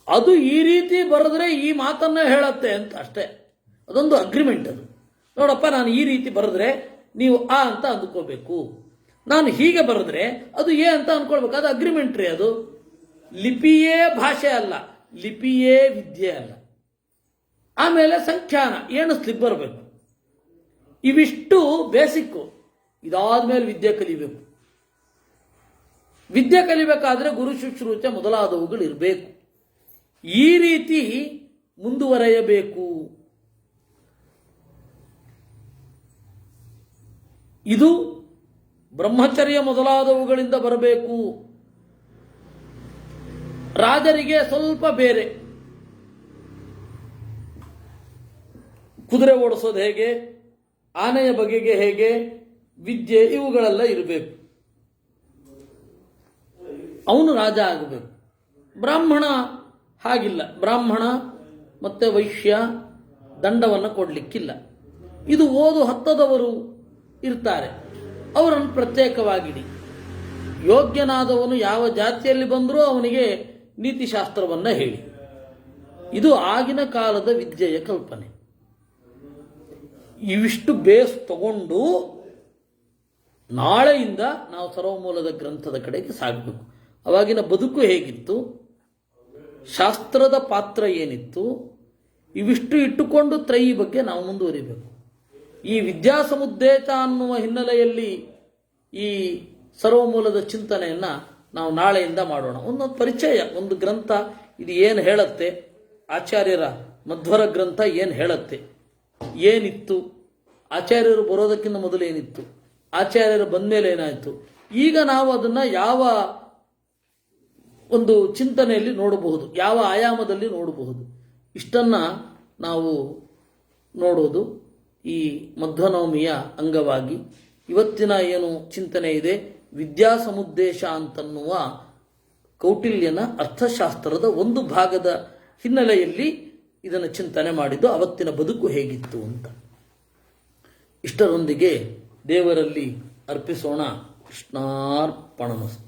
ಅದು ಈ ರೀತಿ ಬರೆದ್ರೆ ಈ ಮಾತನ್ನ ಹೇಳತ್ತೆ ಅಂತ ಅಷ್ಟೇ, ಅದೊಂದು ಅಗ್ರಿಮೆಂಟ್. ಅದು ನೋಡಪ್ಪ, ನಾನು ಈ ರೀತಿ ಬರೆದ್ರೆ ನೀವು ಆ ಅಂತ ಅಂದ್ಕೋಬೇಕು, ನಾನು ಹೀಗೆ ಬರೆದ್ರೆ ಅದು ಎ ಅಂತ ಅಂದ್ಕೊಳ್ಬೇಕು. ಅದು ಅಗ್ರಿಮೆಂಟ್ ರೀ. ಅದು ಲಿಪಿಯೇ ಭಾಷೆ ಅಲ್ಲ, ಲಿಪಿಯೇ ವಿದ್ಯೆ ಅಲ್ಲ. ಆಮೇಲೆ ಸಂಖ್ಯಾನ ಎಣಿಸ್ಲಿಕ್ಕೆ ಬರಬೇಕು. ಇವಿಷ್ಟು ಬೇಸಿಕ್ಕು. ಇದಾದ್ಮೇಲೆ ವಿದ್ಯೆ ಕಲಿಬೇಕು. ವಿದ್ಯೆ ಕಲಿಬೇಕಾದ್ರೆ ಗುರು ಶುಶ್ರೂಷೆ ಮೊದಲಾದವುಗಳು ಇರಬೇಕು. ಈ ರೀತಿ ಮುಂದುವರೆಯಬೇಕು. ಇದು ಬ್ರಹ್ಮಚರ್ಯ ಮೊದಲಾದವುಗಳಿಂದ ಬರಬೇಕು. ರಾಜರಿಗೆ ಸ್ವಲ್ಪ ಬೇರೆ. ಕುದುರೆ ಓಡಿಸೋದು ಹೇಗೆ, ಆನೆಯ ಬಗೆಗೆ ಹೇಗೆ ವಿದ್ಯೆ, ಇವುಗಳೆಲ್ಲ ಇರಬೇಕು. ಅವನು ರಾಜ ಆಗಬೇಕು. ಬ್ರಾಹ್ಮಣ ಹಾಗಿಲ್ಲ. ಬ್ರಾಹ್ಮಣ ಮತ್ತೆ ವೈಶ್ಯ ದಂಡವನ್ನು ಕೊಡಲಿಕ್ಕಿಲ್ಲ. ಇದು ಓದು ಹತ್ತದವರು ಇರ್ತಾರೆ, ಅವರನ್ನು ಪ್ರತ್ಯೇಕವಾಗಿಡಿ. ಯೋಗ್ಯನಾದವನು ಯಾವ ಜಾತಿಯಲ್ಲಿ ಬಂದರೂ ಅವನಿಗೆ ನೀತಿಶಾಸ್ತ್ರವನ್ನು ಹೇಳಿ. ಇದು ಆಗಿನ ಕಾಲದ ವಿದ್ಯೆಯ ಕಲ್ಪನೆ. ಇವಿಷ್ಟು ಬೇಸ್ ತಗೊಂಡು ನಾಳೆಯಿಂದ ನಾವು ಸರ್ವಮೂಲದ ಗ್ರಂಥದ ಕಡೆಗೆ ಸಾಗಬೇಕು. ಅವಾಗಿನ ಬದುಕು ಹೇಗಿತ್ತು, ಶಾಸ್ತ್ರದ ಪಾತ್ರ ಏನಿತ್ತು, ಇವಿಷ್ಟು ಇಟ್ಟುಕೊಂಡು ತ್ರಯಿ ಬಗ್ಗೆ ನಾವು ಮುಂದುವರಿಬೇಕು. ಈ ವಿದ್ಯಾಸಮುದ್ದೇಶ ಅನ್ನುವ ಹಿನ್ನೆಲೆಯಲ್ಲಿ ಈ ಸರ್ವಮೂಲದ ಚಿಂತನೆಯನ್ನು ನಾವು ನಾಳೆಯಿಂದ ಮಾಡೋಣ. ಒಂದೊಂದು ಪರಿಚಯ, ಒಂದು ಗ್ರಂಥ ಇದು ಏನು ಹೇಳುತ್ತೆ, ಆಚಾರ್ಯರ ಮಧ್ವರ ಗ್ರಂಥ ಏನು ಹೇಳುತ್ತೆ, ಏನಿತ್ತು, ಆಚಾರ್ಯರು ಬರೋದಕ್ಕಿಂತ ಮೊದಲು ಏನಿತ್ತು, ಆಚಾರ್ಯರು ಬಂದ ಮೇಲೆ ಏನಾಯಿತು, ಈಗ ನಾವು ಅದನ್ನು ಯಾವ ಒಂದು ಚಿಂತನೆಯಲ್ಲಿ ನೋಡಬಹುದು, ಯಾವ ಆಯಾಮದಲ್ಲಿ ನೋಡಬಹುದು, ಇಷ್ಟನ್ನು ನಾವು ನೋಡೋದು ಈ ಮಧ್ವನವಮಿಯ ಅಂಗವಾಗಿ. ಇವತ್ತಿನ ಏನು ಚಿಂತನೆ ಇದೆ, ವಿದ್ಯಾಸಮುದ್ದೇಶ ಅಂತನ್ನುವ ಕೌಟಿಲ್ಯನ ಅರ್ಥಶಾಸ್ತ್ರದ ಒಂದು ಭಾಗದ ಹಿನ್ನೆಲೆಯಲ್ಲಿ ಇದನ್ನು ಚಿಂತನೆ ಮಾಡಿದ್ದು. ಅವತ್ತಿನ ಬದುಕು ಹೇಗಿತ್ತು ಅಂತ ಇಷ್ಟರೊಂದಿಗೆ ದೇವರಲ್ಲಿ ಅರ್ಪಿಸೋಣ. ಕೃಷ್ಣಾರ್ಪಣಮಸ್ತು.